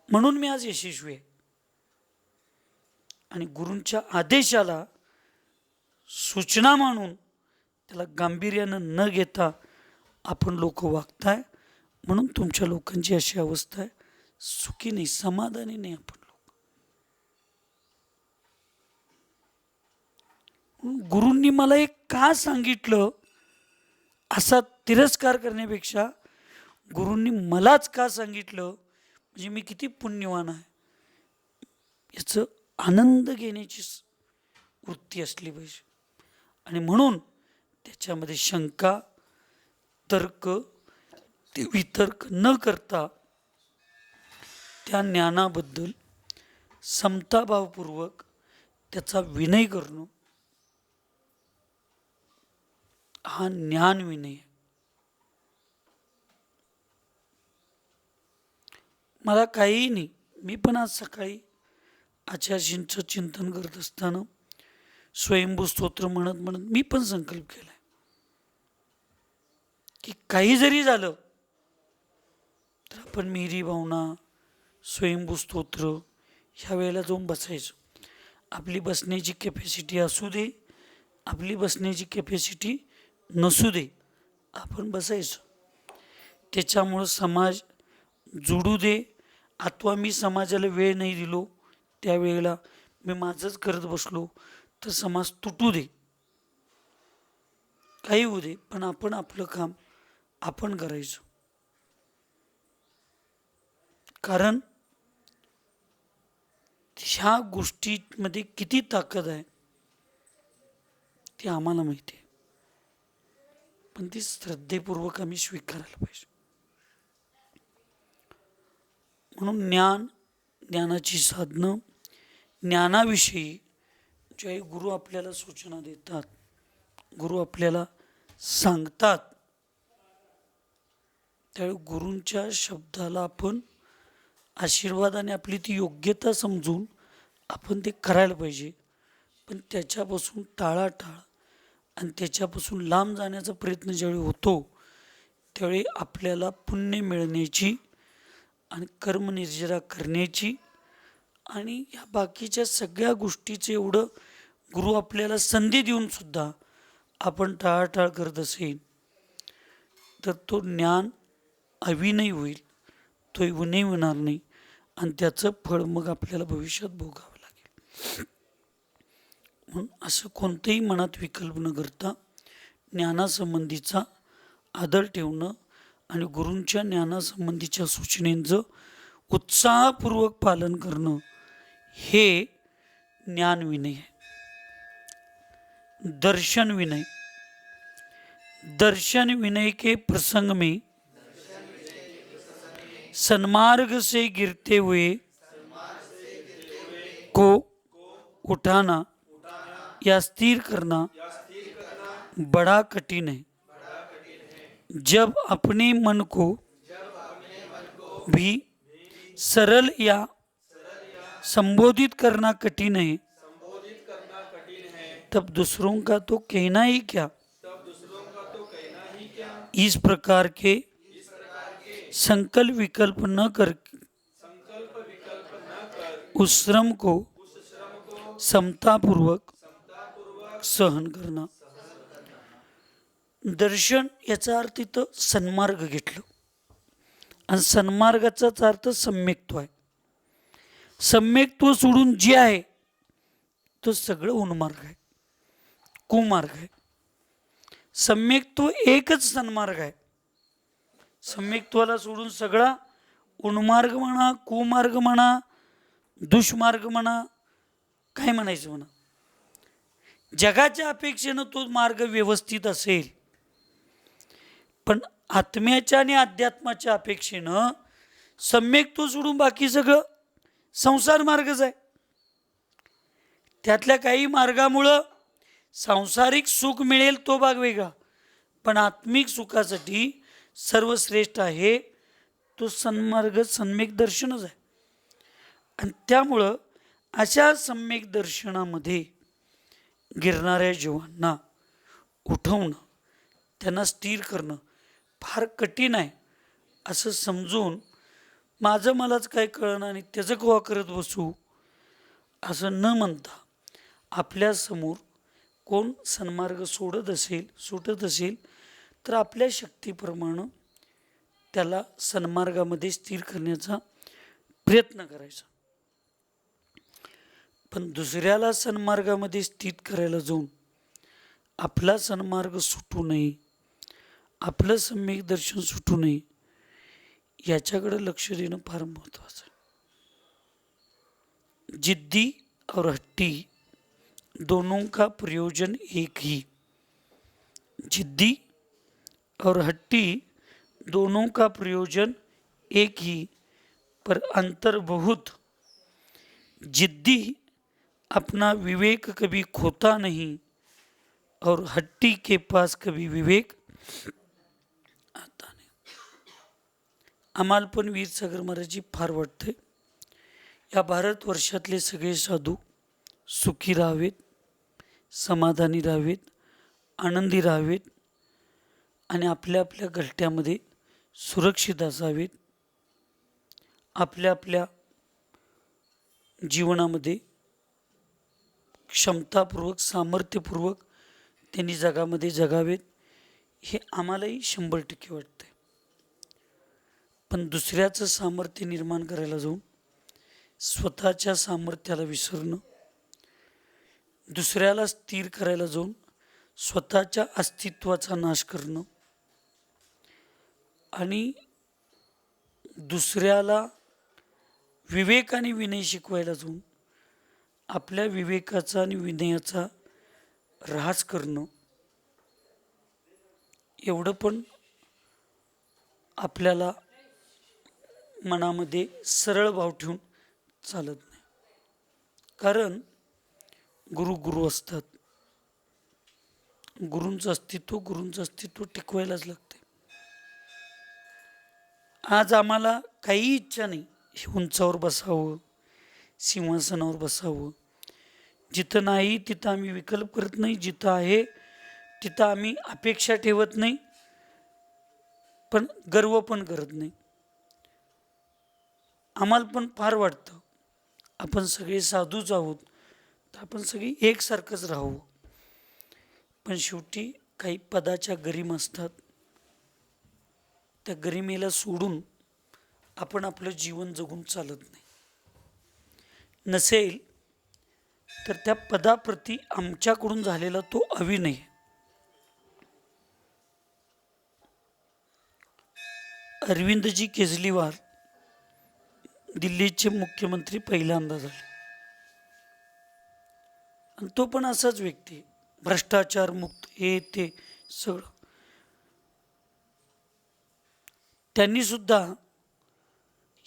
म्हणून मी आज यशस्वी आहे. आणि गुरूंच्या आदेशाला सूचना मानून त्याला गांभीर्यानं न घेता आपण लोक वागताय, म्हणून तुमच्या लोकांची अशी अवस्था आहे. सुखी नाही, समाधानी नाही आपण लोक. गुरूंनी मला एक का सांगितलं असा तिरस्कार करण्यापेक्षा गुरूंनी मलाच का सांगितलं म्हणजे मी किती पुण्यवान आहे याचं आनंद घेण्याची वृत्ती असली पाहिजे. आणि म्हणून त्याच्यामध्ये शंका, तर्क, ते वितर्क न करता त्या ज्ञानाबद्दल समताभावपूर्वक त्याचा विनय करणं हा ज्ञान विनय आहे. मला काहीही नाही, मी पण आज सकाळी आचार्यजींचं चिंतन करत असताना स्वयंभू स्तोत्र म्हणत म्हणत मी पण संकल्प केलाय की काही जरी झालं तर आपण मिहिरी भावना, स्वयंभू स्तोत्र ह्या वेळेला जाऊन बसायचं. आपली बसण्याची कॅपॅसिटी असू दे, आपली बसण्याची कॅपॅसिटी नसू दे, आपण बसायचं. त्याच्यामुळं समाज जुडू दे, अथवा मी समाजाला वेळ नाही दिलो, त्यावेळेला मी माझंच करत बसलो तर समाज तुटू दे, काही होऊ दे, पण आपण आपलं काम आपण करायचं. कारण ह्या गोष्टीमध्ये किती ताकद आहे ते आम्हाला माहिती आहे, पण ती श्रद्धेपूर्वक आम्ही स्वीकारायला पाहिजे. म्हणून ज्ञानाची साधनं, ज्ञानाविषयी ज्यावेळी गुरु आपल्याला सूचना देतात, गुरु आपल्याला सांगतात, त्यावेळी गुरूंच्या शब्दाला आपण आशीर्वादाने आपली ती योग्यता समजून आपण ते करायला पाहिजे. पण त्याच्यापासून टाळाटाळ आणि त्याच्यापासून लांब जाण्याचा प्रयत्न ज्यावेळी होतो त्यावेळी आपल्याला पुण्य मिळण्याची आणि कर्मनिर्जरा करण्याची आणि ह्या बाकीच्या सगळ्या गोष्टीचं एवढं गुरु आपल्याला संधी देऊन सुद्धा आपण टाळाटाळ करत असेल तर तो ज्ञान अविनय होईल, तो विनय होणार नाही आणि त्याचं फळ मग आपल्याला भविष्यात भोगावं लागेल. म्हणून असं कोणतंही मनात विकल्प न करता ज्ञानासंबंधीचा आदर ठेवणं आणि गुरूंच्या ज्ञानासंबंधीच्या सूचनेचं उत्साहपूर्वक पालन करणं हे ज्ञान विनय आहे. दर्शन विनय, दर्शन विनय के प्रसंग में सन्मार्ग से गिरते हुए को उठाना या स्थिर करना बड़ा कठिन है. जब अपने मन को भी सरल या संबोधित करना कठिन है, तब दूसरों का तो कहना ही क्या. इस प्रकार के संकल्प विकल्प न कर उस श्रम को समतापूर्वक सहन करना. दर्शन याचा अर्थ इथं सन्मार्ग घेतलं आणि सन्मार्गाचाच अर्थ सम्यक्त्व आहे. सम्यक्त्व सोडून जे आहे तो सगळं उन्मार्ग आहे, कुमार्ग आहे. सम्यक्त्व एकच सन्मार्ग आहे. सम्यक्त्वाला सोडून सगळा उन्मार्ग म्हणा, कुमार्ग म्हणा, दुष्मार्ग म्हणा, काय म्हणायचं म्हणा. जगाच्या अपेक्षेनं तो मार्ग व्यवस्थित असेल, पण आत्म्याच्या आणि अध्यात्माच्या अपेक्षेनं सम्यक्त्व सोडून बाकी सगळं संसार मार्गच आहे. त्यातल्या काही मार्गामुळं सांसारिक सुख मिळेल तो भाग वेगळा, पण आत्मिक सुखासाठी सर्वश्रेष्ठ आहे तो सन्मार्ग, सम्यक दर्शनच आहे. आणि त्यामुळं अशा सम्यक दर्शनामध्ये गिरणाऱ्या जीवांना उठवणं, त्यांना स्थिर करणं फार कठीण आहे असं समजून माझं मलाच काय कळणार आणि त्याचं कवा करत बसू असं न म्हणता आपल्यासमोर कोण सन्मार्ग सुटत असेल तर आपल्या शक्तीप्रमाणे त्याला सन्मार्गामध्ये स्थिर करण्याचा प्रयत्न करायचा. पण दुसऱ्याला सन्मार्गामध्ये स्थित करायला जाऊन आपला सन्मार्ग सुटू नये, आपलं सम्यक दर्शन सुटू नये याच्याकडे लक्ष देणं फार महत्त्वाचं आहे. जिद्दी और हट्टी दोनों का प्रयोजन एक ही. जिद्दी और हट्टी दोनों का प्रयोजन एक ही, पर अंतर बहुत. जिद्दी अपना विवेक कभी खोता नहीं और हट्टी के पास कभी विवेक आता नहीं. आम्हाला पण वीरसागर महाराजजी फार वाटते या भारतवर्षातले सगळे साधू सुखी राहावेत, समाधानी राहावेत, आनंदी राहावेत आणि आपल्या आपल्या घरट्यामध्ये सुरक्षित असावेत. आपल्या आपल्या जीवनामध्ये क्षमतापूर्वक सामर्थ्यपूर्वक त्यांनी जगामध्ये जगावेत हे आम्हालाही 100% वाटते. पण दुसऱ्याचं सामर्थ्य निर्माण करायला जाऊन स्वतःच्या सामर्थ्याला विसरणं, दुसऱ्याला स्थिर करायला जाऊन स्वतःच्या अस्तित्वाचा नाश करणं आणि दुसऱ्याला विवेक आणि विनय शिकवायला जाऊन आपल्या विवेकाचा आणि विनयाचा ऱ्हास करणं एवढं पण आपल्याला मनामध्ये सरळ भाव ठेवून चालत नाही. कारण गुरु असतात. गुरूंचं अस्तित्व टिकवायलाच लागते. आज आम्हाला काही इच्छा नाही उंचावर बसावं, सिंहासनावर बसावं. जिथं नाही तिथं आम्ही विकल्प करत नाही, जिथं आहे तिथं आम्ही अपेक्षा ठेवत नाही, पण गर्व पण करत नाही. आम्हाला पण फार वाटतं आपण सगळे साधूच आहोत तर आपण सगळी एकसारखंच राहावं. पण शेवटी काही पदाच्या गरिमा असतात. त्या गरिमेला सोडून आपण आपलं जीवन जगून चालत नाही. नसेल तर त्या पदाप्रती आमच्याकडून झालेला तो अविनय. अरविंदजी केजरीवाल दिल्लीचे मुख्यमंत्री पहिल्यांदा झाले आणि तो पण असाच व्यक्ती, भ्रष्टाचार मुक्त, हे ते सगळं. त्यांनी सुद्धा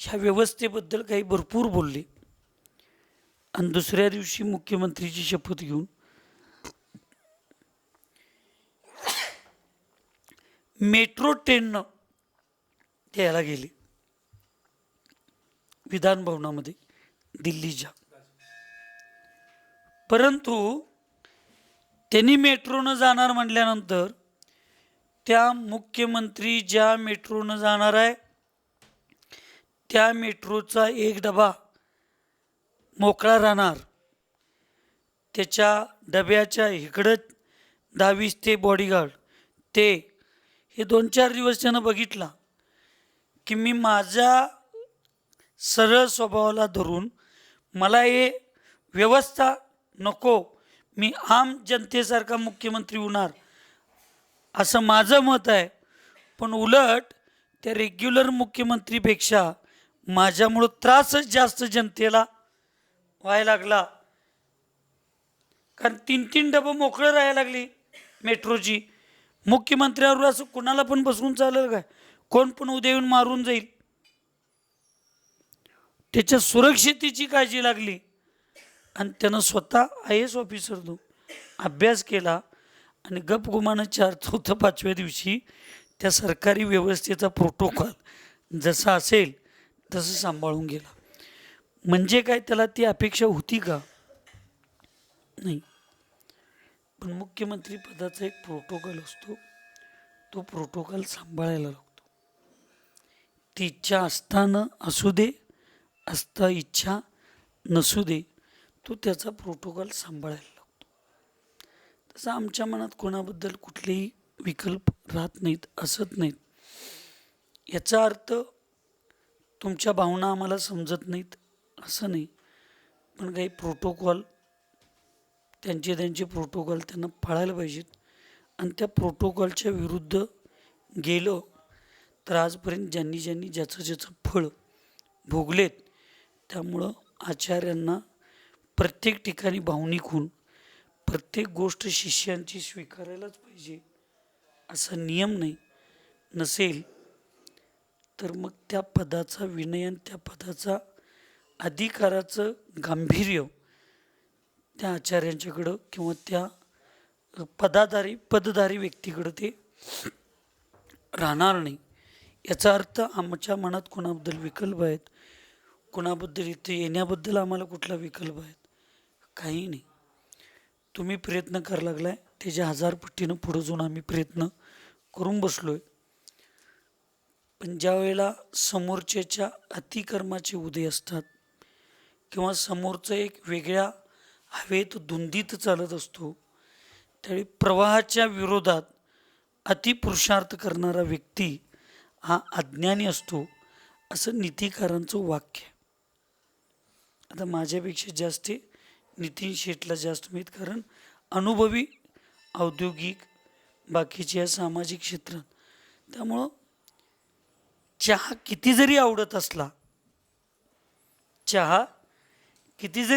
ह्या व्यवस्थेबद्दल काही भरपूर बोलले आणि दुसऱ्या दिवशी मुख्यमंत्रीची शपथ घेऊन मेट्रो ट्रेननं त्याला गेले विधान भवनामध्ये दिल्लीच्या. परंतु त्यांनी मेट्रोनं जाणार म्हटल्यानंतर त्या मुख्यमंत्री ज्या मेट्रोनं जाणार आहे त्या मेट्रोचा एक डबा मोकळा राहणार. त्याच्या डब्याच्या इकडं 10-20 ते बॉडीगार्ड ते हे 2-4 दिवस त्यानं बघितला की मी माझ्या सरळ स्वभावाला धरून मला हे व्यवस्था नको, मी आम जनतेसारखा मुख्यमंत्री होणार असं माझं मत आहे. पण उलट त्या रेग्युलर मुख्यमंत्रीपेक्षा माझ्यामुळं त्रासच जास्त जनतेला व्हायला लागला. कारण 3-3 डबं मोकळं राहायला लागली मेट्रोची. मुख्यमंत्र्यावर असं कुणाला पण बसवून चालेल काय? कोण पण उद्या येऊन मारून जाईल. त्याच्या सुरक्षितेची काळजी लागली आणि त्यानं स्वतः IAS ऑफिसर तो अभ्यास केला आणि गपगुमानं 4-5व्या दिवशी त्या सरकारी व्यवस्थेचा प्रोटोकॉल जसा असेल तसं सांभाळून गेला. म्हणजे काय त्याला ती अपेक्षा होती का? नाही. पण मुख्यमंत्री पदाचा एक प्रोटोकॉल असतो, तो प्रोटोकॉल सांभाळायला लागतो. ती इच्छा असताना असू दे, असता इच्छा नसू दे, तो त्याचा प्रोटोकॉल सांभाळायला लागतो. तसं आमच्या मनात कोणाबद्दल कुठलेही विकल्प राहत नाहीत, असत नाहीत. याचा अर्थ तुमच्या भावना आम्हाला समजत नाहीत असं नाही, पण काही प्रोटोकॉल त्यांचे प्रोटोकॉल त्यांना पाळायला पाहिजेत. आणि त्या प्रोटोकॉलच्या विरुद्ध गेलो तर आजपर्यंत ज्यांनी ज्याचं फळ भोगलेत, त्यामुळं आचार्यांना प्रत्येक ठिकाणी भावनिक होऊन प्रत्येक गोष्ट शिष्यांची स्वीकारायलाच पाहिजे असा नियम नाही. नसेल तर मग त्या पदाचा विनय आणि त्या पदाचा अधिकाराचं गांभीर्य त्या आचार्यांच्याकडं किंवा त्या पदधारी व्यक्तीकडं ते राहणार नाही. याचा अर्थ आमच्या मनात कोणाबद्दल विकल्प आहेत, कोणाबद्दल इथे येण्याबद्दल आम्हाला कुठला विकल्प आहेत, काही नाही. तुम्ही प्रयत्न करायला लागलाय, त्याच्या 1000 पटीनं पुढं जाऊन आम्ही प्रयत्न करून बसलोय. पण ज्या वेळेला समोरच्याच्या अतिकर्माचे उदय असतात किंवा समोरचं एक वेगळ्या हवेत धुंदीत चालत असतो, त्यावेळी प्रवाहाच्या विरोधात अतिपुरुषार्थ करणारा व्यक्ती हा अज्ञानी असतो, असं नीतिकारांचं वाक्य. आता माझ्यापेक्षा जास्त नितीन शेठला जास्त माहीत, कारण अनुभवी औद्योगिक बाकीच्या सामाजिक क्षेत्रात. त्यामुळं चहा किती जरी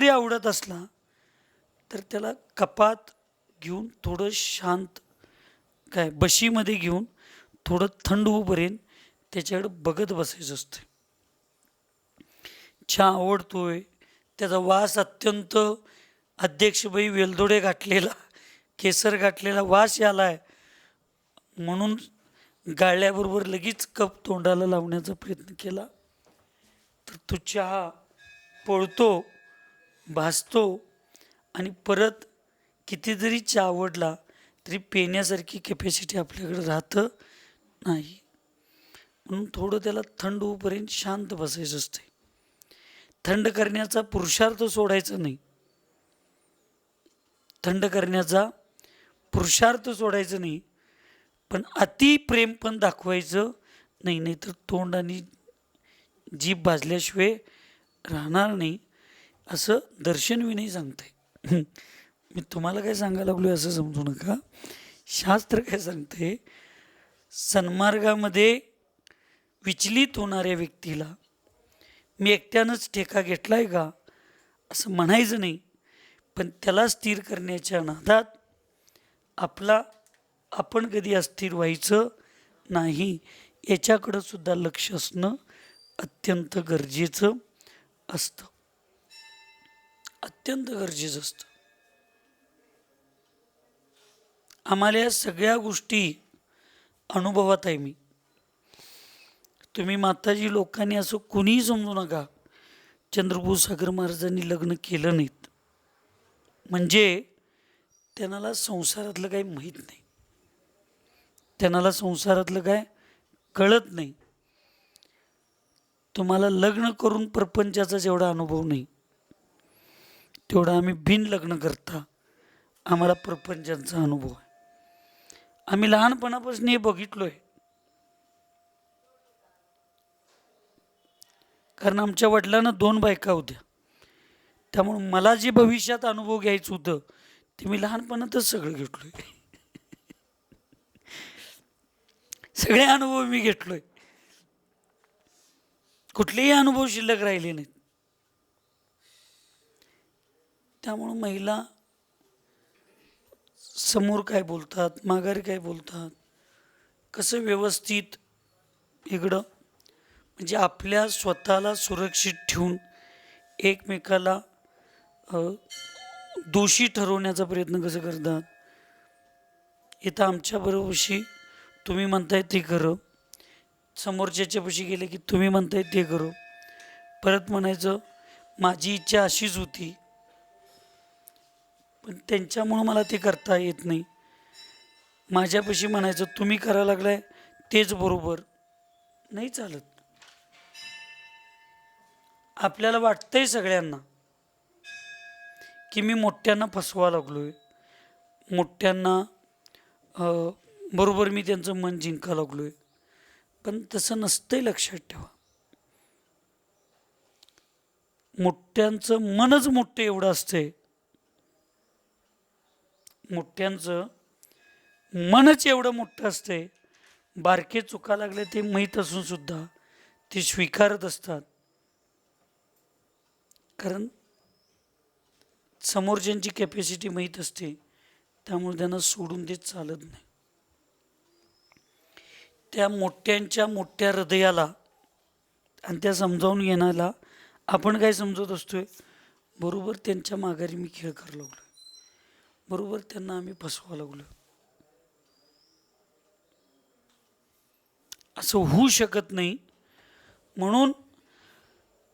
आवडत असला तर त्याला कपात घेऊन थोडं शांत बशीमध्ये घेऊन थोडं थंड होईपर्यंत त्याच्याकडे बघत बसायचं असतं. चहा आवडतोय, त्याचा वास अत्यंत अध्यक्षबाई वेलदोडे घातलेला, केसर घातलेला वास यालाय म्हणून गाळल्याबरोबर लगेच कप तोंडाला लावण्याचा प्रयत्न केला तर तो चहा पळतो, भासतो आणि परत किती जरी चहा आवडला तरी पिण्यासारखी कॅपॅसिटी आपल्याकडे राहतं नाही. म्हणून थोडं त्याला थंड होईपर्यंत शांत बसायचं असते. थंड करण्याचा पुरुषार्थ सोडायचा नाही, पण अति प्रेम पण दाखवायचं नाही, नाहीतर तोंड आणि जीभ भाजल्याशिवाय राहणार नाही, असं दर्शन विनय सांगते. मी तुम्हाला काय सांगायला लागलो असं समजू नका. शास्त्र काय सांगते, सन्मार्गामध्ये विचलित होणाऱ्या व्यक्तीला मी एकट्यानंच ठेका घेतलाय का असं म्हणायचं नाही, पण त्याला स्थिर करण्याच्या नादात आपण कधी अस्थिर व्हायचं नाही, याच्याकडं सुद्धा लक्ष असणं अत्यंत गरजेचं असतं. आम्हाला या सगळ्या गोष्टी अनुभवात आहे. तुम्ही माताजी लोकांनी असं कुणीही समजू नका चंद्रपूर सागर महाराजांनी लग्न केलं नाहीत म्हणजे त्यांना संसारातलं काही माहीत नाही, त्यांना संसारातलं काय कळत नाही. तुम्हाला लग्न करून प्रपंचाचा जेवढा अनुभव नाही तेवढा आम्ही बिन लग्न करता आम्हाला प्रपंचाचा अनुभव आहे. आम्ही लहानपणापासून हे बघितलोय, कारण आमच्या वडिलांना 2 बायका होत्या. त्यामुळे मला जे भविष्यात अनुभव घ्यायचं होतं ते मी लहानपणातच सगळं घेतलोय. सगळे अनुभव मी घेतलोय, कुठलेही अनुभव शिल्लक राहिले नाहीत. त्यामुळं महिला समोर काय बोलतात, माघारी काय बोलतात, कसं व्यवस्थित इकडं म्हणजे आपल्या स्वतःला सुरक्षित ठेवून एकमेकाला दोषी ठरवण्याचा प्रयत्न कसं करतात. इथं आमच्याबरोबरशी तुम्ही म्हणताय ते खरं, समोरच्यापाशी गेले की तुम्ही म्हणताय ते खरं, परत म्हणायचं माझी इच्छा अशीच होती, पण त्यांच्यामुळं मला ते करता येत नाही. माझ्यापाशी म्हणायचं तुम्ही करायला लागलाय तेच बरोबर, नाही चालत. आपल्याला वाटतंय सगळ्यांना की मी मोठ्यांना फसवा लागलोय, मोठ्यांना बरोबर मी त्यांचं मन जिंका लागलोय, पण तसं नसतंय. लक्षात ठेवा, मोठ्यांचं मनच मोठं एवढं असतंय, मोठ्यांचं मनच एवढं मोठं असतंय. बारके चुका लागले ते माहीत असून सुद्धा ते स्वीकारत असतात, कारण समोरच्यांची कॅपॅसिटी माहीत असते, त्यामुळे त्यांना सोडून देत चालत नाही. त्या मोठ्यांच्या मोठ्या हृदयाला आणि त्या समजावून घेण्याला आपण काय समजत असतोय, बरोबर त्यांच्या माघारी मी खेळ करायला लागलो, बरोबर त्यांना आम्ही फसवा लागलो. असं होऊ शकत नाही. म्हणून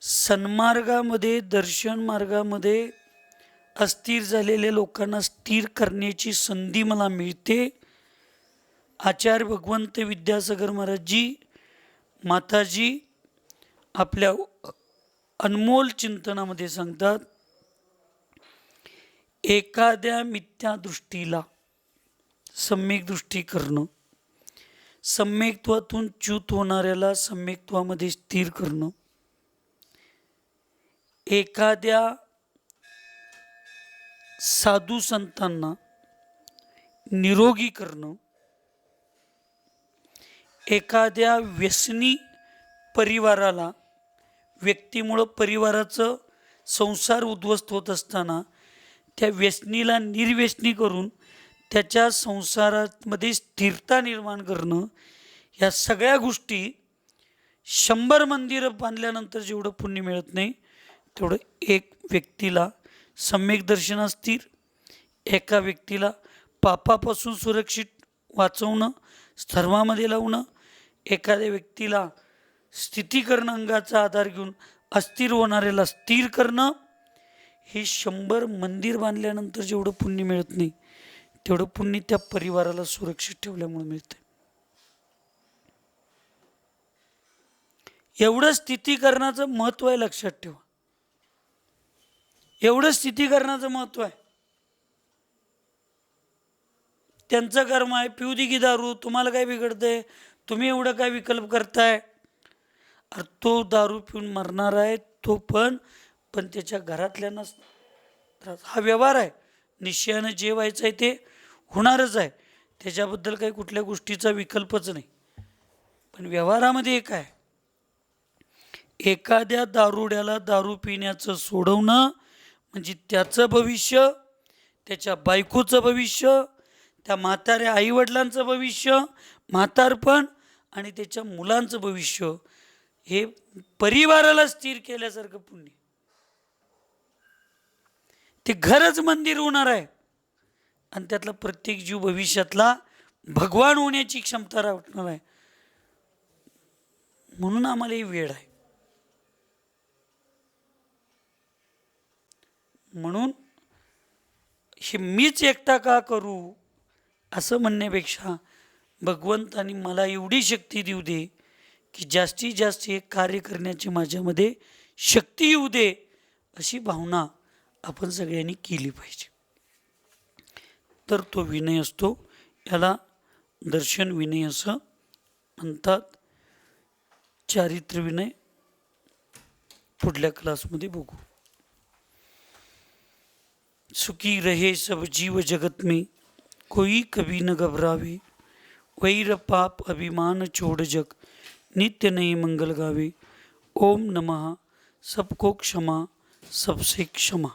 सन्मार्गामध्ये, दर्शन मार्गामध्ये अस्थिर झालेल्या लोकांना स्थिर करण्याची संधी मला मिळते. आचार्य भगवंत विद्यासागर महाराजजी, माताजी आपल्या अनमोल चिंतनामध्ये सांगतात, एखाद्या मिथ्या दृष्टीला सम्यक दृष्टी करणं, सम्यक्त्वातून च्युत होणाऱ्याला सम्यक्त्वामध्ये स्थिर करणं, एखाद्या साधू संतांना निरोगी करणं, एखाद्या व्यसनी परिवाराला, व्यक्तीमुळं परिवाराचं संसार उद्ध्वस्त होत असताना त्या व्यसनीला निर्व्यसनी करून त्याच्या संसारामध्ये स्थिरता निर्माण करणं, या सगळ्या गोष्टी 100 मंदिरं बांधल्यानंतर जेवढं पुण्य मिळत नाही तेवढं एक व्यक्तीला सम्यक दर्शनात स्थिर, एका व्यक्तीला पापापासून सुरक्षित वाचवणं, धर्मामध्ये लावणं, एखाद्या व्यक्तीला स्थितीकरण अंगाचा आधार घेऊन अस्थिर होणाऱ्याला स्थिर करणं, हे 100 मंदिर बांधल्यानंतर जेवढं पुण्य मिळत नाही तेवढं पुण्य त्या परिवाराला सुरक्षित ठेवल्यामुळे मिळतं. एवढं स्थितीकरणाचं महत्व आहे, लक्षात ठेवा. एवढं स्थितीकरणाचं महत्व आहे. त्यांचं कर्म आहे, पिऊ दे की दारू, तुम्हाला काय बिघडतंय, तुम्ही एवढं काय विकल्प करताय. अरे तो दारू पिऊन मरणार आहे, तो पण त्याच्या घरातल्यांना त्रास. हा व्यवहार आहे, निश्चयानं जे व्हायचं आहे ते होणारच आहे, त्याच्याबद्दल काही कुठल्या गोष्टीचा विकल्पच नाही. पण व्यवहारामध्ये एक आहे, एखाद्या दारुड्याला दारू पिण्याचं सोडवणं म्हणजे त्याचं भविष्य, त्याच्या बायकोचं भविष्य, त्या म्हाताऱ्या आईवडिलांचं भविष्य, म्हातारपण आणि त्याच्या मुलांचं भविष्य, हे परिवाराला स्थिर केल्यासारखं पुण्य. ते घरच मंदिर होणार आहे आणि त्यातला प्रत्येक जीव भविष्यातला भगवान होण्याची क्षमता राखणार आहे. म्हणून आम्हाला ही वेळ आहे. म्हणून हे मीच एकटा का करू असं म्हणण्यापेक्षा भगवंतानी मला एवढी शक्ती देऊ दे की जास्तीत जास्त एक कार्य करण्याची माझ्यामध्ये शक्ती येऊ दे, अशी भावना आपण सगळ्यांनी केली पाहिजे. तर तो विनय असतो, याला दर्शन विनय असं म्हणतात. चारित्र्य विनय पुढल्या क्लासमध्ये बघू. सुखी रहे सब जीव जगत में, कोई कभी न घबरावे, वैर पाप अभिमान छोड़ जग, नित्य नए मंगल गावे. ओम नमः. सबको क्षमा, सबसे क्षमा.